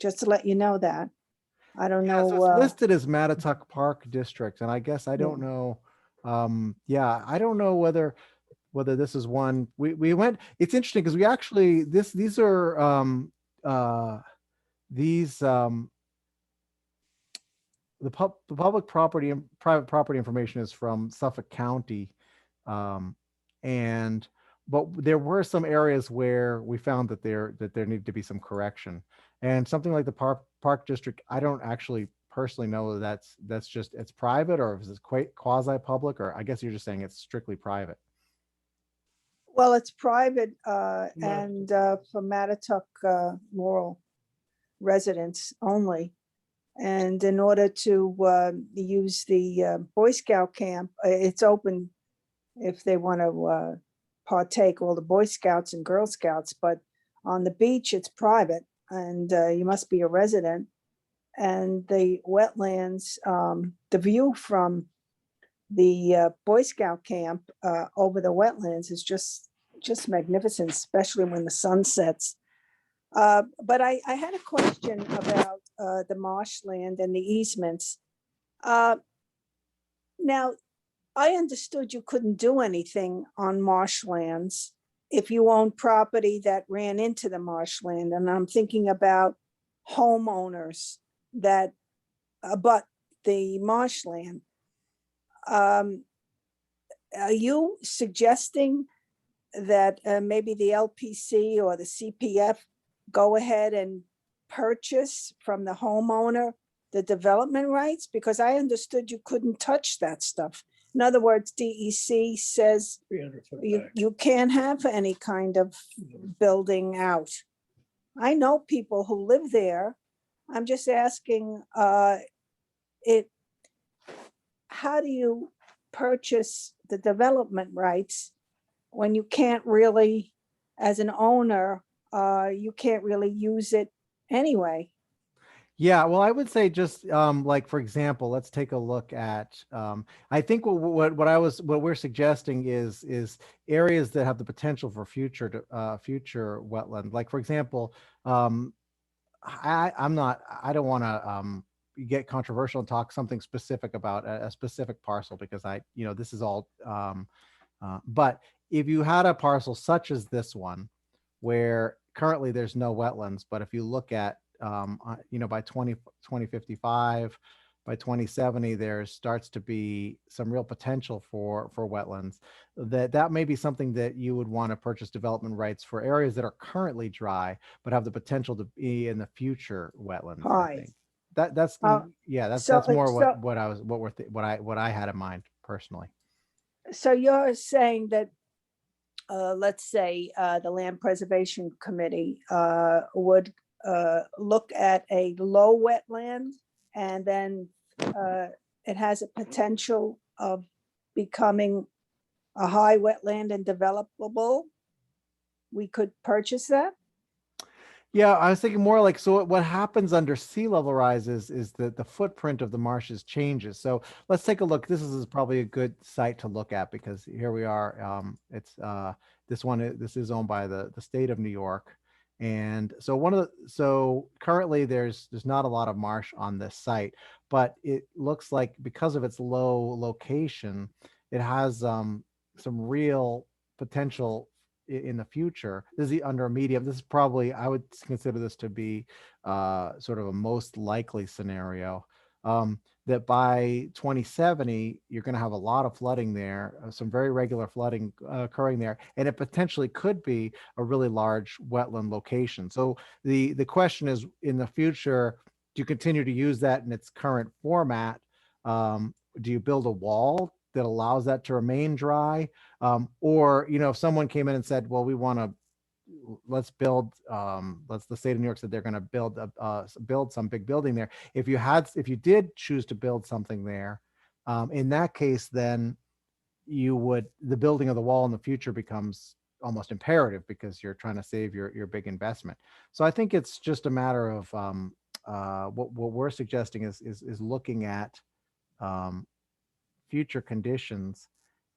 Just to let you know that. I don't know. So it's listed as Matatuck Park District, and I guess I don't know. Yeah, I don't know whether this is one we went. It's interesting because we actually these are the public property and private property information is from Suffolk County, but there were some areas where we found that there needed to be some correction, and something like the park district, I don't actually personally know that that's just it's private, or is it quite quasi public, or I guess you're just saying it's strictly private. Well, it's private and for Mattituck Laurel residents only. And in order to use the Boy Scout camp, it's open if they want to partake, all the Boy Scouts and Girl Scouts, but on the beach, it's private, and you must be a resident. and the wetlands, the view from the Boy Scout camp over the wetlands is just magnificent, especially when the sun sets. But I had a question about the marshland and the easements. Now, I understood you couldn't do anything on marshlands if you owned property that ran into the marshland. And I'm thinking about homeowners that abut the marshland. Are you suggesting that maybe the LPC or the CPF go ahead and purchase from the homeowner the development rights? Because I understood you couldn't touch that stuff. In other words, DEC says 300 foot you, back. you can't have any kind of building out. I know people who live there. I'm just asking, how do you purchase the development rights when you can't really, as an owner, you can't really use it anyway? Yeah, well, I would say just like, for example, let's take a look at, I think what we're suggesting is areas that have the potential for future wetland. Like, for example, I don't want to get controversial and talk something specific about a specific parcel, because this is all, but if you had a parcel such as this one, where currently there's no wetlands, but if you look at, by 2055, by 2070, there starts to be some real potential for wetlands. That may be something that you would want to purchase development rights for areas that are currently dry, but have the potential to be in the future wetlands. I think that's more what I had in mind personally. So you're saying that, let's say the Land Preservation Committee would look at a low wetland, and then it has a potential of becoming a high wetland and developable. We could purchase that? Yeah, I was thinking more like, so what happens under sea level rise is that the footprint of the marshes changes. So let's take a look. This is probably a good site to look at, because here we are. This is owned by the state of New York. And so currently there's not a lot of marsh on this site, but it looks like because of its low location, it has some real potential in the future. This is under a medium. This is probably, I would consider this to be sort of a most likely scenario, that by 2070, you're going to have a lot of flooding there, some very regular flooding occurring there, and it potentially could be a really large wetland location. So the question is, in the future, do you continue to use that in its current format? Do you build a wall that allows that to remain dry? Or, if someone came in and said, well, we want to, let's the state of New York said they're going to build some big building there. If you did choose to build something there, in that case, then the building of the wall in the future becomes almost imperative, because you're trying to save your big investment. So I think it's just a matter of what we're suggesting is looking at future conditions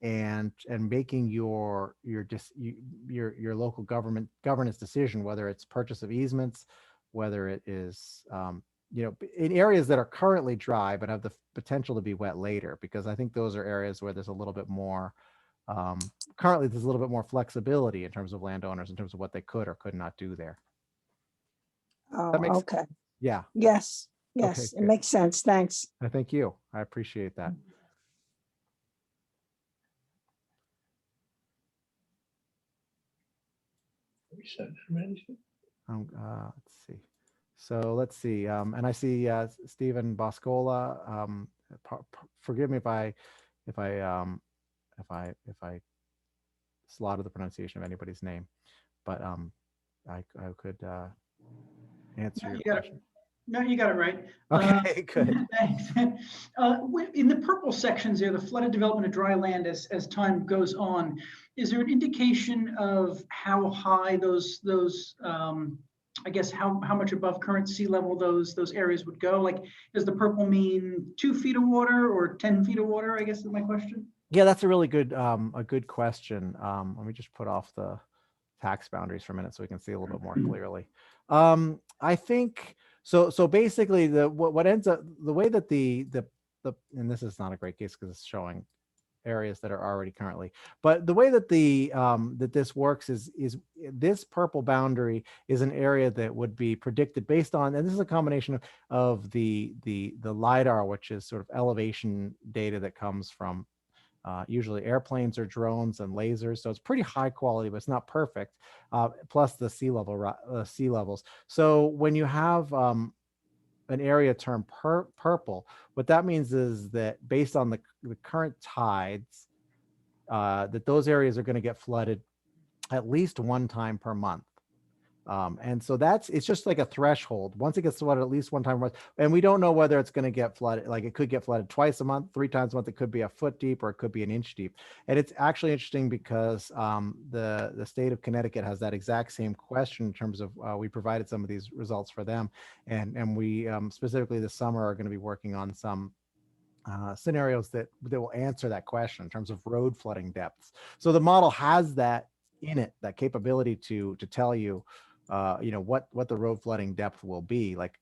and making your local governance decision, whether it's purchase of easements, whether it is in areas that are currently dry but have the potential to be wet later, because I think those are areas where there's a little bit more currently there's a little bit more flexibility in terms of landowners, in terms of what they could or could not do there. Oh, That makes okay. Yeah. Yes, Okay, it good. makes sense. Thanks. Thank you. I appreciate that. Let's see. So let's see. And I see Stephen Boscola. Forgive me if I slaughter the pronunciation of anybody's name, but I could answer your question. No, you got it right. Okay, good. Thanks. In the purple sections there, the flooded development of dry land as time goes on, is there an indication of how high those I guess how much above current sea level those areas would go? Like, does the purple mean 2 feet of water or 10 feet of water? I guess is my question. Yeah, that's a really good question. Let me just put off the tax boundaries for a minute so we can see a little bit more clearly. I think so. So basically, what ends up the way that the and this is not a great case because it's showing areas that are already currently, but the way that that this works is this purple boundary is an area that would be predicted based on, and this is a combination of the LiDAR, which is sort of elevation data that comes from usually airplanes or drones and lasers. So it's pretty high quality, but it's not perfect. Plus the sea levels. So when you have an area termed purple, what that means is that based on the current tides, that those areas are going to get flooded at least one time per month. And so it's just like a threshold. Once it gets flooded at least one time a month, and we don't know whether it's going to get flooded, like it could get flooded twice a month, 3 times a month. It could be a foot deep or it could be an inch deep. And it's actually interesting because the state of Connecticut has that exact same question in terms of we provided some of these results for them. And we specifically this summer are going to be working on some scenarios that will answer that question in terms of road flooding depths. So the model has that in it, that capability to tell you, what the road flooding depth will be, like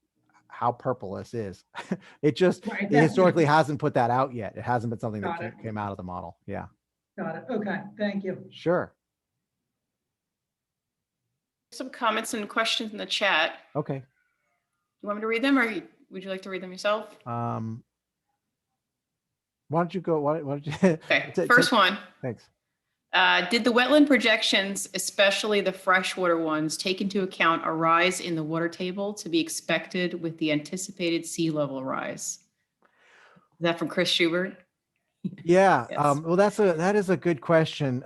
how purple this is. It just Right. it historically hasn't put that out yet. It hasn't been something Got that it. came out of the model. Yeah, Got it. Okay. Thank you. sure. Some comments and questions in the chat. Okay. You want me to read them, or would you like to read them yourself? Why don't you go? Why don't you? Okay, first one. Thanks. Did the wetland projections, especially the freshwater ones, take into account a rise in the water table to be expected with the anticipated sea level rise? Is that from Chris Schubert? Yeah. Yes. Well, that is a good question.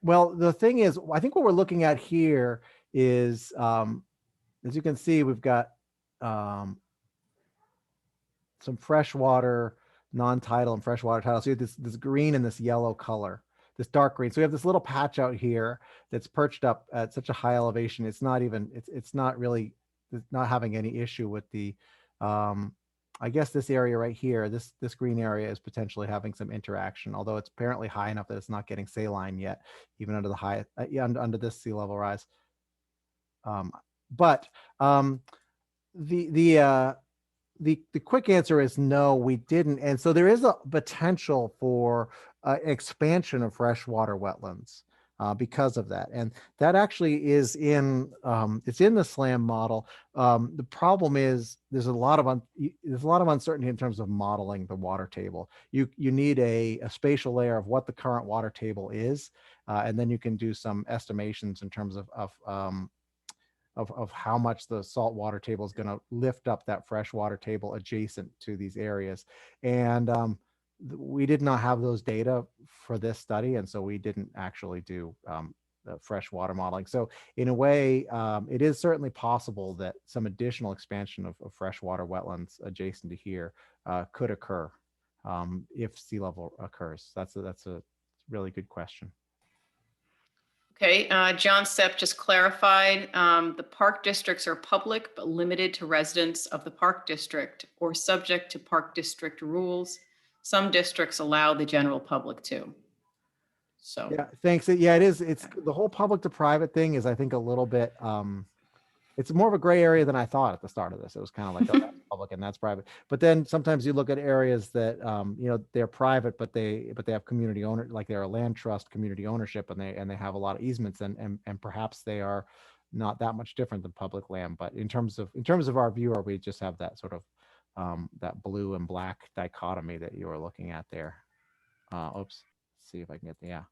Well, the thing is, I think what we're looking at here is, as you can see, we've got some freshwater non-tidal and freshwater tidal. So you have this green and this yellow color, this dark green. So we have this little patch out here that's perched up at such a high elevation. It's not even, it's not really, it's not having any issue with the, I guess this area right here, this green area is potentially having some interaction, although it's apparently high enough that it's not getting saline yet, even under the high, under this sea level rise. The quick answer is no, we didn't. And so there is a potential for expansion of freshwater wetlands because of that. And that actually is it's in the SLAM model. The problem is there's a lot of uncertainty in terms of modeling the water table. You need a spatial layer of what the current water table is, and then you can do some estimations in terms of how much the saltwater table is going to lift up that freshwater table adjacent to these areas. And we did not have those data for this study, and so we didn't actually do the freshwater modeling. So in a way, it is certainly possible that some additional expansion of freshwater wetlands adjacent to here could occur if sea level occurs. That's a really good question. Okay, John Stepp just clarified, the park districts are public but limited to residents of the park district or subject to park district rules. Some districts allow the general public too. So yeah, thanks. Yeah, it is. It's the whole public to private thing is, I think, a little bit it's more of a gray area than I thought at the start of this. It was kind of like, oh, that's public and that's private. But then sometimes you look at areas that they're private, but they have community owner, like they're a land trust community ownership, and they have a lot of easements, and perhaps they are not that much different than public land. But in terms of our viewer, we just have that sort of that blue and black dichotomy that you were looking at there. Oops, let's see if I can get the, yeah.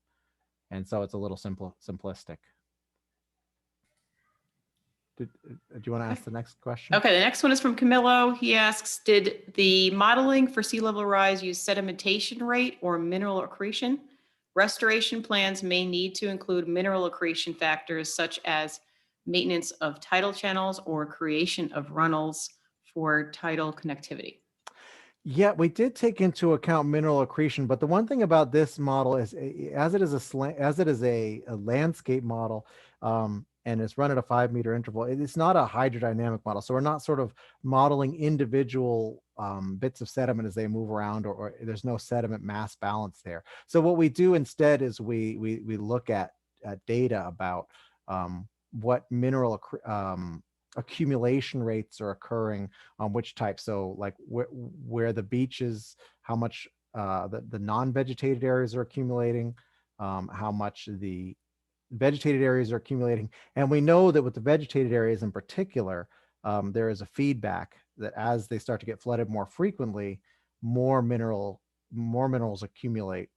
And so it's a little simplistic. Do you want to ask the next question? okay, the next one is from Camillo. He asks, did the modeling for sea level rise use sedimentation rate or mineral accretion? Restoration plans may need to include mineral accretion factors such as maintenance of tidal channels or creation of runnels for tidal connectivity. Yeah, we did take into account mineral accretion, but the one thing about this model is, as it is a landscape model, and it's run at a 5-meter interval. It's not a hydrodynamic model. So we're not sort of modeling individual bits of sediment as they move around, or there's no sediment mass balance there. So what we do instead is we look at data about what mineral accumulation rates are occurring on which type. So like where the beaches, how much the non-vegetated areas are accumulating, how much the vegetated areas are accumulating. And we know that with the vegetated areas in particular, there is a feedback that as they start to get flooded more frequently, more minerals accumulate.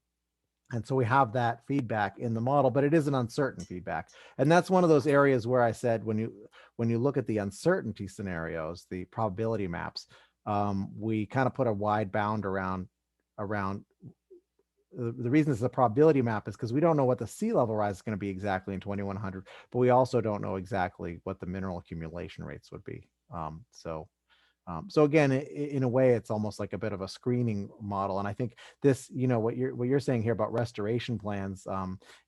And so we have that feedback in the model, but it is an uncertain feedback. And that's one of those areas where I said, when you look at the uncertainty scenarios, the probability maps, we kind of put a wide bound around the reason it's a probability map is because we don't know what the sea level rise is going to be exactly in 2100, but we also don't know exactly what the mineral accumulation rates would be. So again, in a way, it's almost like a bit of a screening model. And I think this, what you're saying here about restoration plans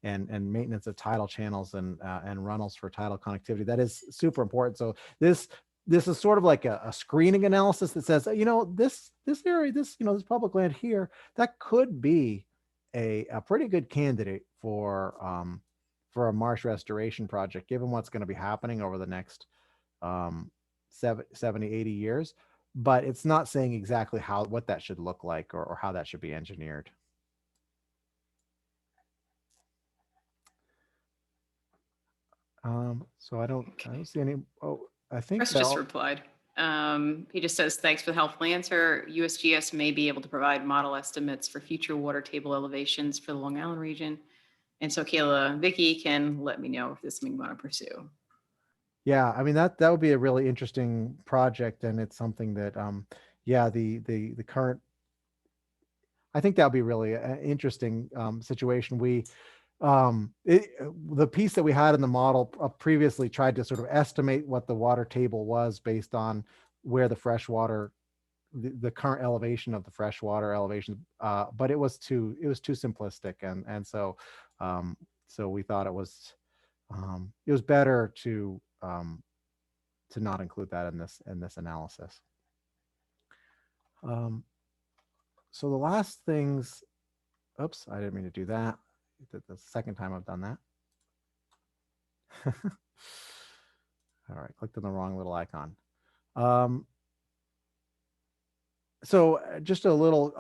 and maintenance of tidal channels and runnels for tidal connectivity, that is super important. So this is sort of like a screening analysis that says, this area, this public land here, that could be a pretty good candidate for a marsh restoration project, given what's going to be happening over the next 70, 80 years. But it's not saying exactly what that should look like or how that should be engineered. So I don't see any. Oh, I think Chris just replied. He just says, thanks for the helpful answer. USGS may be able to provide model estimates for future water table elevations for the Long Island region. And so Kayla, Vicky can let me know if this is something you want to pursue. Yeah, I mean, that would be a really interesting project, and it's something that the current, I think that would be really an interesting situation. The piece that we had in the model previously tried to sort of estimate what the water table was based on where the freshwater, the current elevation of the freshwater elevation, but it was too simplistic, and so we thought it was better to not include that in this analysis. So the last things, oops, I didn't mean to do that. The second time I've done that. All right, clicked on the wrong little icon. So just a little,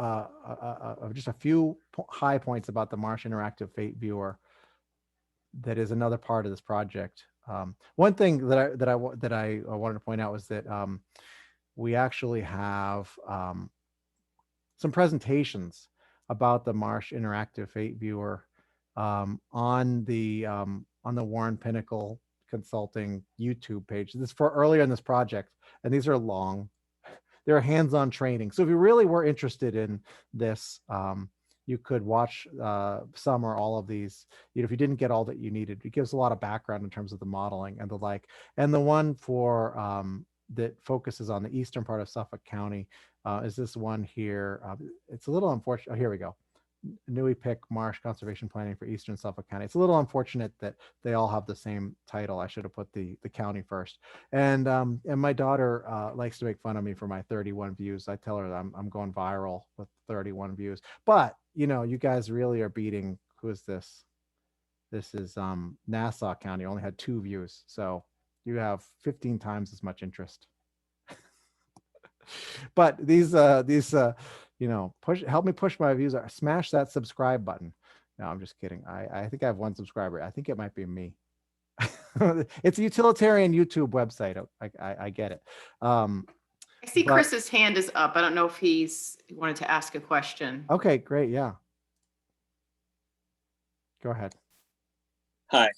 just a few high points about the Marsh Interactive Fate Viewer. That is another part of this project. One thing that I wanted to point out was that we actually have some presentations about the Marsh Interactive Fate Viewer on the Warren Pinnacle Consulting YouTube page. This is for earlier in this project, and these are long. They're hands-on training. So if you really were interested in this, you could watch some or all of these. If you didn't get all that you needed, it gives a lot of background in terms of the modeling and the like. And the one for that focuses on the eastern part of Suffolk County is this one here. It's a little unfortunate. Oh, here we go. NEIWPCC Marsh Conservation Planning for Eastern Suffolk County. It's a little unfortunate that they all have the same title. I should have put the county first. And my daughter likes to make fun of me for my 31 views. I tell her that I'm going viral with 31 views. But you guys really are beating. Who is this? This is Nassau County. Only had 2 views. So you have 15 times as much interest. But these help me push my views. Smash that subscribe button. No, I'm just kidding. I think I have 1 subscriber. I think it might be me. It's a utilitarian YouTube website. I get it. I see Chris's hand is up. I don't know if he wanted to ask a question. Okay, great. Yeah. Go ahead. Hi,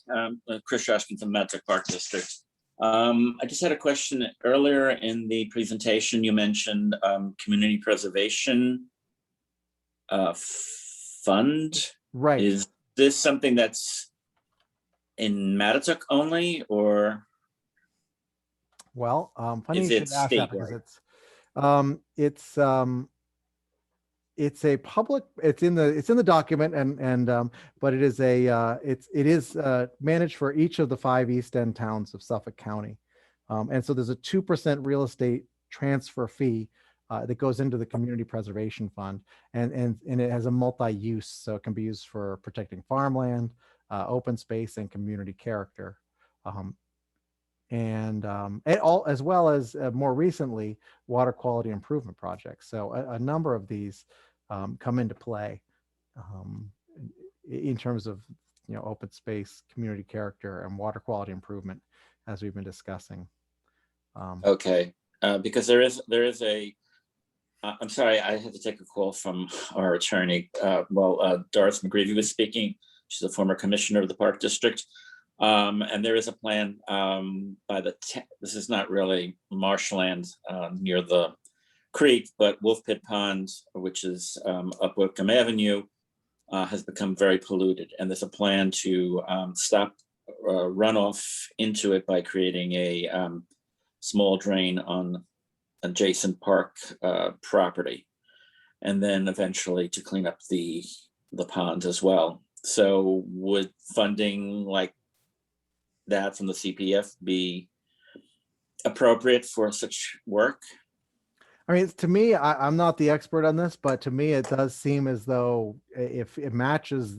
Chris Shashkin from Mattituck Park District. I just had a question. Earlier in the presentation, you mentioned community preservation fund. Right. Is this something that's in Mattituck only, or? Well, funny you should ask that, because it's a public, it's in the document, but it is it is managed for each of the 5 East End towns of Suffolk County. And so there's a 2% real estate transfer fee that goes into the Community Preservation Fund, and it has a multi-use, so it can be used for protecting farmland, open space, and community character. And all, as well as more recently, water quality improvement projects. So a number of these come into play in terms of, open space, community character, and water quality improvement, as we've been discussing. Okay, because there is a, I'm sorry, I had to take a call from our attorney. Doris McGreevy was speaking. She's a former commissioner of the Park District. And there is a plan by this is not really marshland near the creek, but Wolf Pit Pond, which is up Wickham Avenue, has become very polluted. And there's a plan to stop runoff into it by creating a small drain on adjacent park property, and then eventually to clean up the pond as well. So would funding like that from the CPF be appropriate for such work? I mean, to me, I'm not the expert on this, but to me, it does seem as though if it matches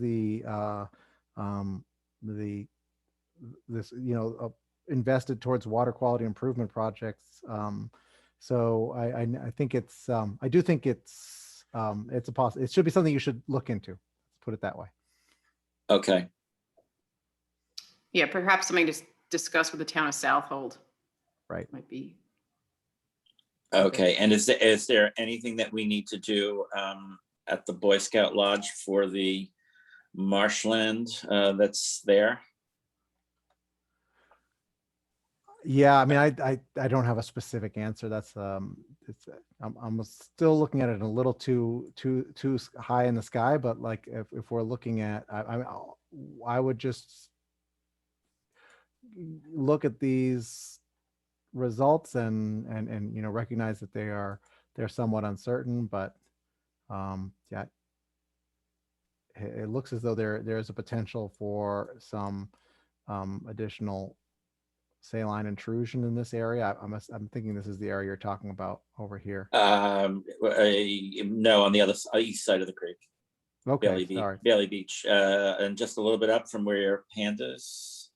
invested towards water quality improvement projects. So I think it's I do think it's a possible. It should be something you should look into. Let's put it that way. Okay. Yeah, perhaps something to discuss with the town of Southold. Right. Might be. Okay. And is there anything that we need to do at the Boy Scout Lodge for the marshland that's there? Yeah, I mean, I don't have a specific answer. That's I'm still looking at it a little too high in the sky. But like if we're looking at, I would just look at these results and recognize that they're somewhat uncertain. But yeah, it looks as though there's a potential for some additional saline intrusion in this area. I'm thinking this is the area you're talking about over here. No, on the east side of the creek. Okay, Bailey Beach, and just a little bit up from where your hand is.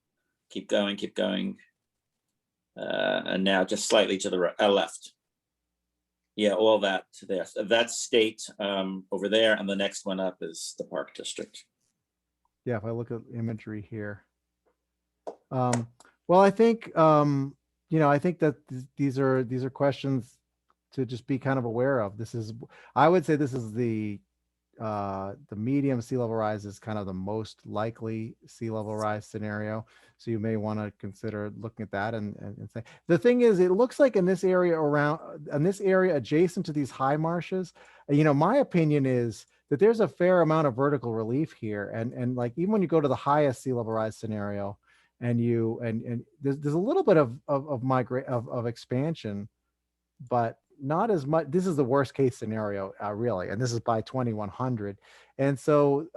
Keep going. And now just slightly to the left. Yeah, all that to there. That's state over there, and the next one up is the Park District. Yeah, if I look at imagery here. Well, I think I think that these are questions to just be kind of aware of. I would say this is the medium sea level rise is kind of the most likely sea level rise scenario. So you may want to consider looking at that and say, the thing is, it looks like in this area adjacent to these high marshes, my opinion is that there's a fair amount of vertical relief here. And like, even when you go to the highest sea level rise scenario, and there's a little bit of expansion, but not as much. This is the worst case scenario, really, and this is by 2100. And so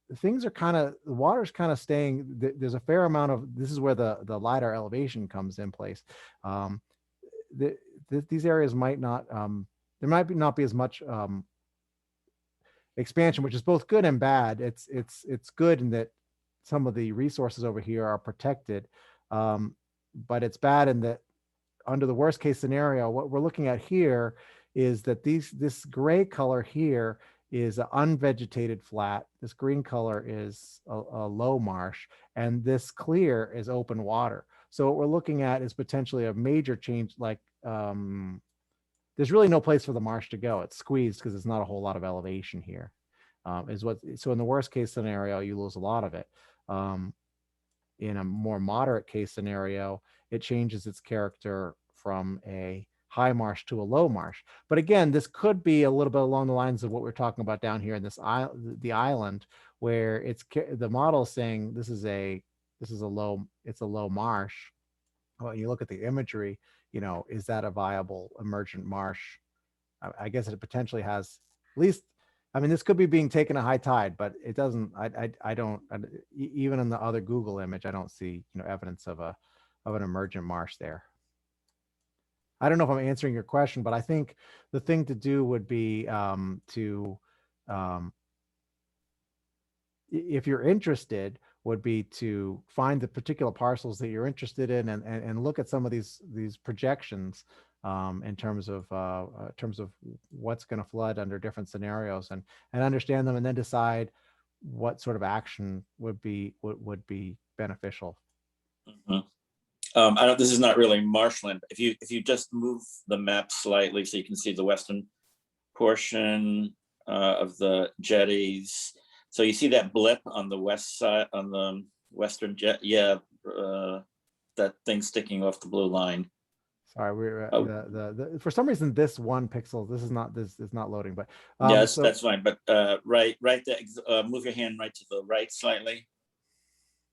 the water's kind of staying. There's a fair amount of, this is where the LiDAR elevation comes in place. These areas might not, there might not be as much expansion, which is both good and bad. It's good in that some of the resources over here are protected, but it's bad in that under the worst case scenario, what we're looking at here is that this gray color here is an unvegetated flat. This green color is a low marsh, and this clear is open water. So what we're looking at is potentially a major change. Like there's really no place for the marsh to go. It's squeezed because there's not a whole lot of elevation here. So in the worst case scenario, you lose a lot of it. In a more moderate case scenario, it changes its character from a high marsh to a low marsh. But again, this could be a little bit along the lines of what we're talking about down here in the island, where the model is saying this is a low marsh. Well, you look at the imagery, is that a viable emergent marsh? I guess it potentially has least, I mean, this could be being taken at high tide, but it doesn't, even in the other Google image, I don't see, evidence of an emergent marsh there. I don't know if I'm answering your question, but I think the thing to do would be if you're interested, would be to find the particular parcels that you're interested in and look at some of these projections in terms of what's going to flood under different scenarios and understand them, and then decide what sort of action would be beneficial. Mhm. I don't, this is not really marshland. If you just move the map slightly so you can see the western portion of the jetties. So you see that blip on the west side, on the western jet, that thing sticking off the blue line. Sorry, we're Oh. for some reason this one pixel, this is not loading, but Yes, so, that's fine. But right there, move your hand right to the right slightly.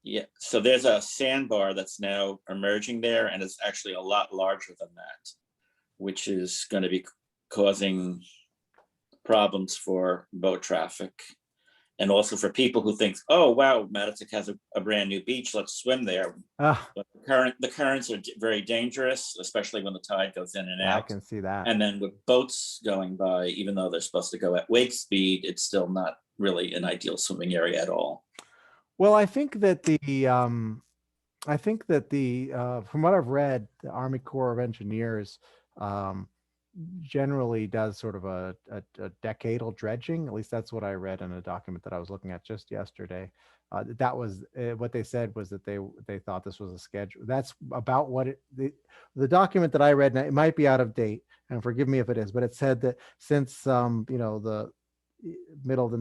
Yeah, so there's a sandbar that's now emerging there, and it's actually a lot larger than that, which is going to be causing problems for boat traffic. And also for people who think, oh, wow, Matatuck has a brand new beach, let's swim there. But the currents are very dangerous, especially when the tide goes in and yeah, I out. can see that. And then with boats going by, even though they're supposed to go at wake speed, it's still not really an ideal swimming area at all. Well, I think that from what I've read, the Army Corps of Engineers generally does sort of a decadal dredging. At least that's what I read in a document that I was looking at just yesterday. That was what they said, was that they thought this was a schedule. That's about what the document that I read, and it might be out of date, and forgive me if it is, but it said that since the middle of the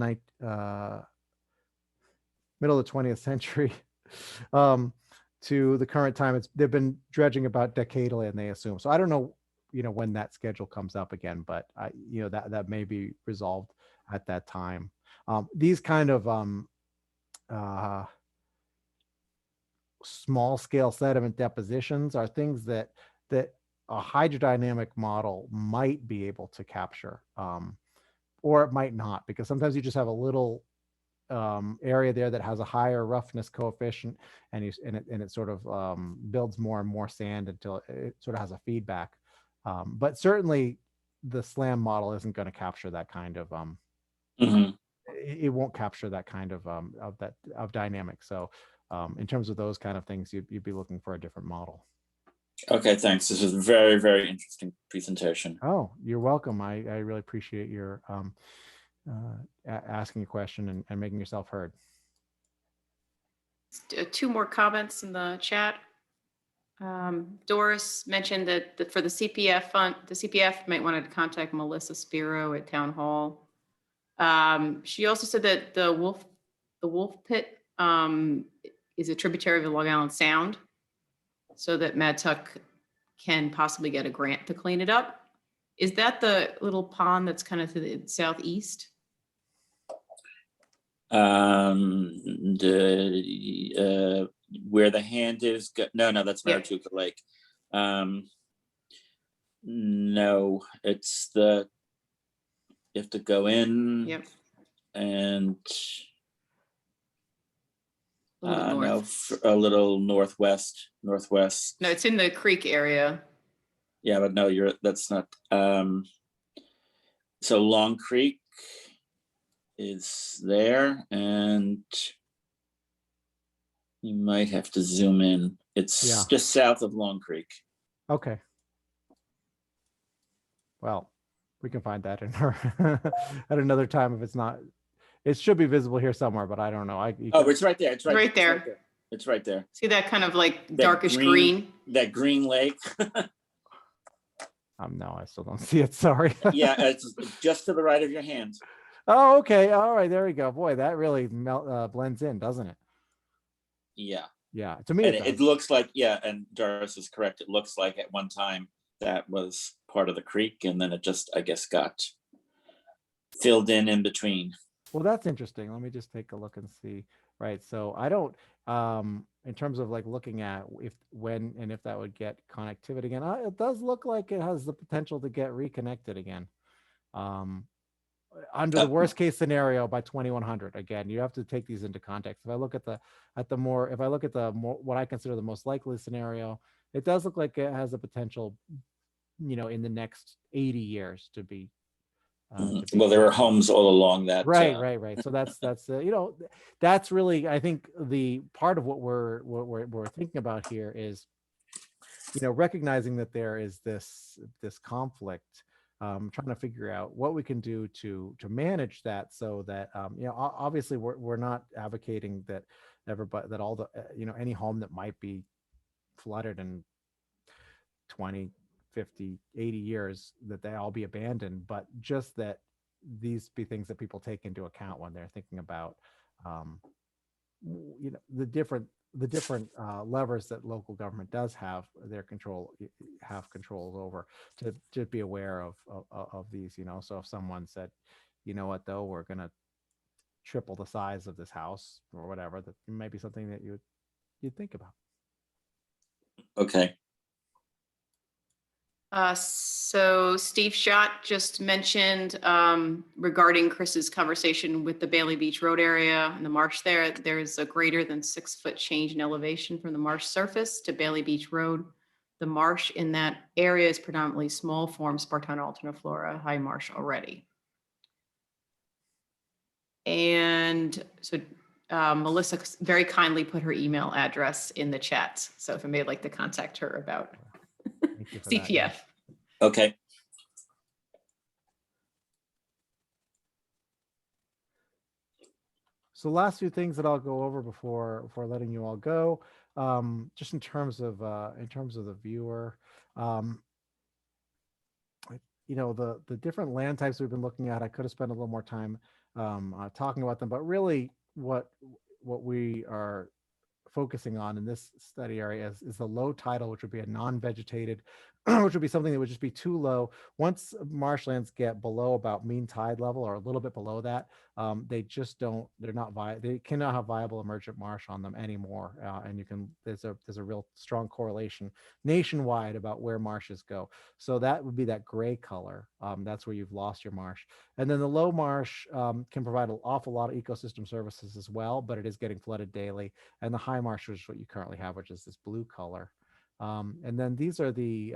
middle of the 20th century to the current time, they've been dredging about decadally, and they assume. So I don't know, when that schedule comes up again, but that may be resolved at that time. These kind of small scale sediment depositions are things that a hydrodynamic model might be able to capture, or it might not, because sometimes you just have a little area there that has a higher roughness coefficient, and it sort of builds more and more sand until it sort of has a feedback. But certainly the SLAM model isn't going to capture that kind of it won't capture that kind of dynamics. So in terms of those kind of things, you'd be looking for a different model. Okay, thanks. This is a very, very interesting presentation. Oh, you're welcome. I really appreciate your asking a question and making yourself heard. Two more comments in the chat. Doris mentioned that for the CPF fund, the CPF might want to contact Melissa Spiro at Town Hall. She also said that the Wolf Pit is a tributary of the Long Island Sound, so that Matatuck can possibly get a grant to clean it up. Is that the little pond that's kind of to the southeast? Where the hand is, no, that's Matatuck Lake. No, it's you have to go in. Yep. And a little northwest. No, it's in the creek area. Yeah, but no, that's not. So Long Creek is there, and you might have to zoom in. It's just south of Long Creek. Okay. Well, we can find that in her at another time if it's not. It should be visible here somewhere, but I don't know. It's right there. It's right there. It's right there. See that kind of like darkish green? That green lake. No, I still don't see it. Sorry. Yeah, it's just to the right of your hand. Oh, okay. All right. There we go. Boy, that really blends in, doesn't it? Yeah. Yeah. To me, it looks like, and Doris is correct. It looks like at one time that was part of the creek, and then it just, I guess, got filled in between. Well, that's interesting. Let me just take a look and see. Right. So I don't, in terms of like looking at if that would get connectivity again, it does look like it has the potential to get reconnected again. under the worst case scenario by 2100. Again, you have to take these into context. If I look at the more what I consider the most likely scenario, it does look like it has a potential, in the next 80 years to be. Well, there are homes all along that. Right. So that's that's really, I think, the part of what we're thinking about here is, recognizing that there is this conflict, trying to figure out what we can do to manage that, so that obviously we're not advocating that everybody, that all the any home that might be flooded in 20, 50, 80 years, that they all be abandoned, but just that these be things that people take into account when they're thinking about the different levers that local government does have control over, to be aware of these. So if someone said, what, though, we're going to triple the size of this house or whatever, that might be something that you'd think about. Okay. So Steve Schott just mentioned regarding Chris's conversation with the Bailey Beach Road area and the marsh there's a greater than 6 foot change in elevation from the marsh surface to Bailey Beach Road. The marsh in that area is predominantly small form Spartina alterniflora, high marsh already. And so Melissa very kindly put her email address in the chat. So if I may like to contact her about CPF. Okay. So last few things that I'll go over before letting you all go, just in terms of the viewer, the different land types we've been looking at. I could have spent a little more time talking about them, but really what we are focusing on in this study area is the low tidal, which would be a non-vegetated, which would be something that would just be too low. Once marshlands get below about mean tide level, or a little bit below that, they cannot have viable emergent marsh on them anymore. And there's a real strong correlation nationwide about where marshes go. So that would be that gray color. That's where you've lost your marsh. And then the low marsh can provide an awful lot of ecosystem services as well, but it is getting flooded daily. And the high marsh is what you currently have, which is this blue color. And then these are the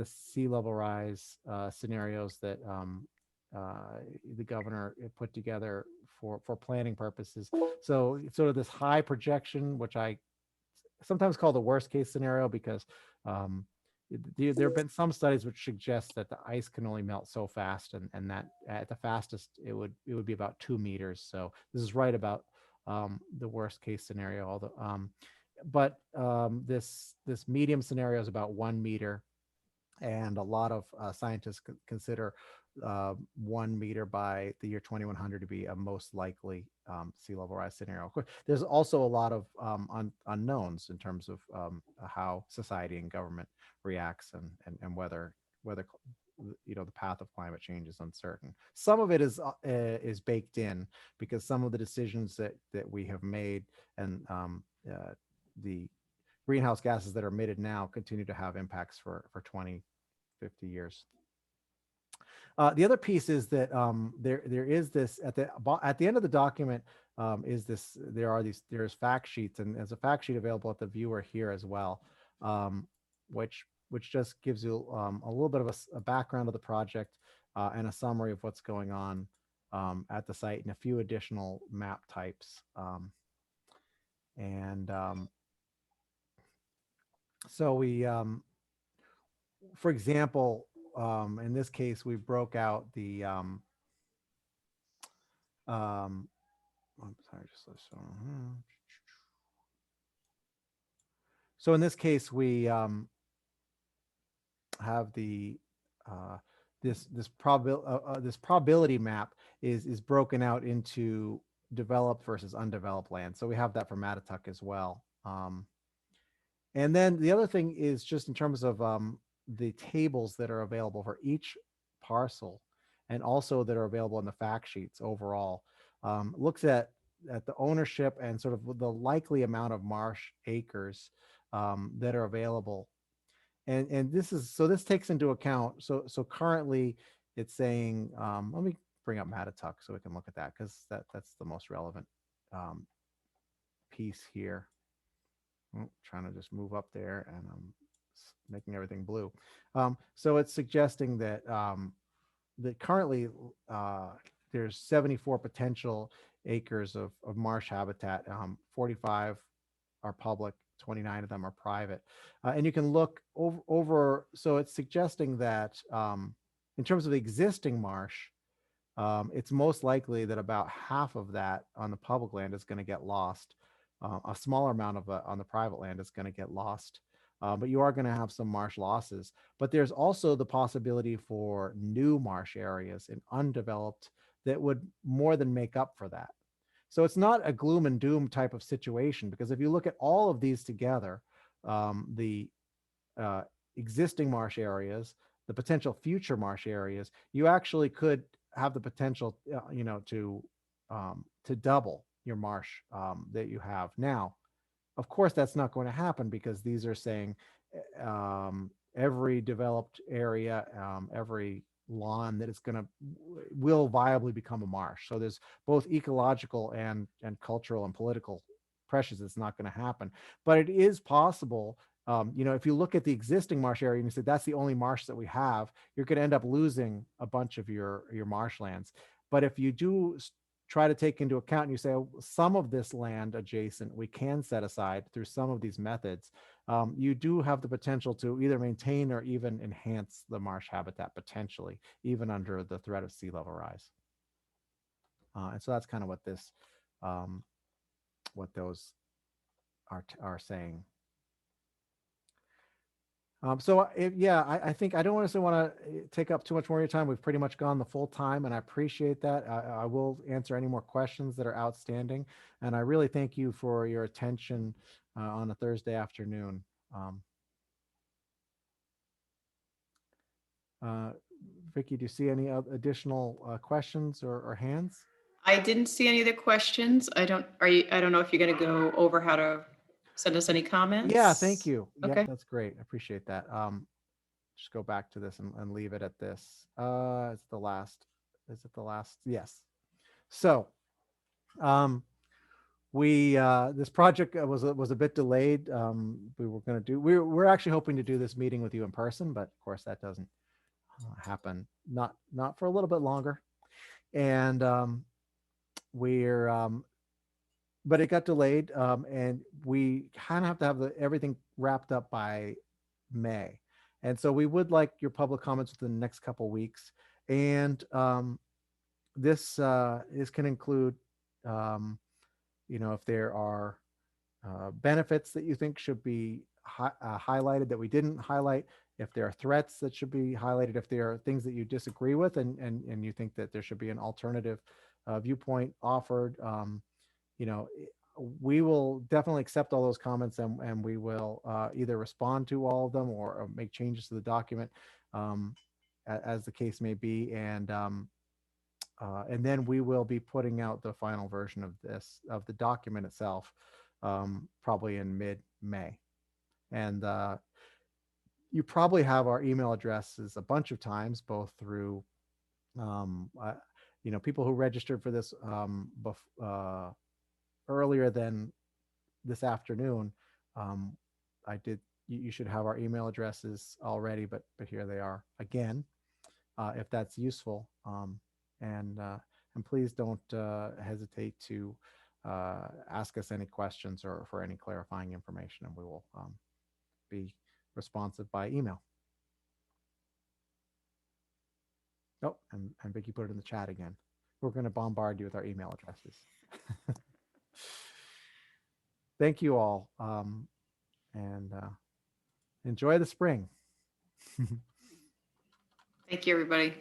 sea level rise scenarios that the governor put together for planning purposes. So sort of this high projection, which I sometimes call the worst case scenario, because there have been some studies which suggest that the ice can only melt so fast, and that at the fastest it would be about 2 meters. So this is right about the worst case scenario. Although, this medium scenario is about 1 meter, and a lot of scientists consider 1 meter by the year 2100 to be a most likely sea level rise scenario. Of course, there's also a lot of unknowns in terms of how society and government reacts, and whether the path of climate change is uncertain. Some of it is baked in, because some of the decisions that we have made, and the greenhouse gases that are emitted now continue to have impacts for 20, 50 years. The other piece is that there is this at the end of the document, there's fact sheets, and there's a fact sheet available at the viewer here as well, which just gives you a little bit of a background of the project, and a summary of what's going on at the site, and a few additional map types. So we, for example, in this case, we broke out the, I'm sorry, so in this case, we have the this probability map is broken out into developed versus undeveloped land. So we have that for Matatuck as well. And then the other thing is just in terms of the tables that are available for each parcel, and also that are available in the fact sheets overall, looks at the ownership and sort of the likely amount of marsh acres that are available. And this takes into account, so currently it's saying, let me bring up Mattituck so we can look at that, because that's the most relevant piece here. Trying to just move up there, and I'm making everything blue. So it's suggesting that that currently there's 74 potential acres of marsh habitat. 45 are public, 29 of them are private. And you can look over, so it's suggesting that in terms of the existing marsh, it's most likely that about half of that on the public land is going to get lost. A smaller amount of on the private land is going to get lost. But you are going to have some marsh losses. But there's also the possibility for new marsh areas in undeveloped that would more than make up for that. So it's not a gloom and doom type of situation, because if you look at all of these together, the existing marsh areas, the potential future marsh areas, you actually could have the potential, to double your marsh that you have now. Of course, that's not going to happen, because these are saying every developed area, every lawn that will viably become a marsh. So there's both ecological and cultural and political pressures. It's not going to happen, but it is possible. If you look at the existing marsh area and you say that's the only marsh that we have, you're going to end up losing a bunch of your marshlands. But if you do try to take into account and you say, oh, some of this land adjacent we can set aside through some of these methods, you do have the potential to either maintain or even enhance the marsh habitat potentially, even under the threat of sea level rise. And so that's kind of what this, what those are saying. I think I don't want to take up too much more of your time. We've pretty much gone the full time, and I appreciate that. I will answer any more questions that are outstanding, and I really thank you for your attention on a Thursday afternoon. Vicky, do you see any additional questions or hands? I didn't see any other questions. I don't know if you're going to go over how to send us any comments. Yeah, thank you. Okay. Yeah, that's great. I appreciate that. Just go back to this and leave it at this. It's the last. Is it the last? Yes. So, this project was a bit delayed. We're actually hoping to do this meeting with you in person, but of course that doesn't happen. Not for a little bit longer, and but it got delayed, and we kind of have to have everything wrapped up by May. And so we would like your public comments within the next couple of weeks. And this can include, if there are benefits that you think should be highlighted that we didn't highlight, if there are threats that should be highlighted, if there are things that you disagree with and you think that there should be an alternative viewpoint offered, we will definitely accept all those comments, and we will either respond to all of them or make changes to the document as the case may be. And then we will be putting out the final version of the document itself, probably in mid-May. And you probably have our email addresses a bunch of times, both through, people who registered for this earlier than this afternoon. You should have our email addresses already, but here they are again, if that's useful. And please don't hesitate to ask us any questions or for any clarifying information, and we will be responsive by email. Oh, and Vicky put it in the chat again. We're going to bombard you with our email addresses. Thank you all, and enjoy the spring. Thank you, everybody.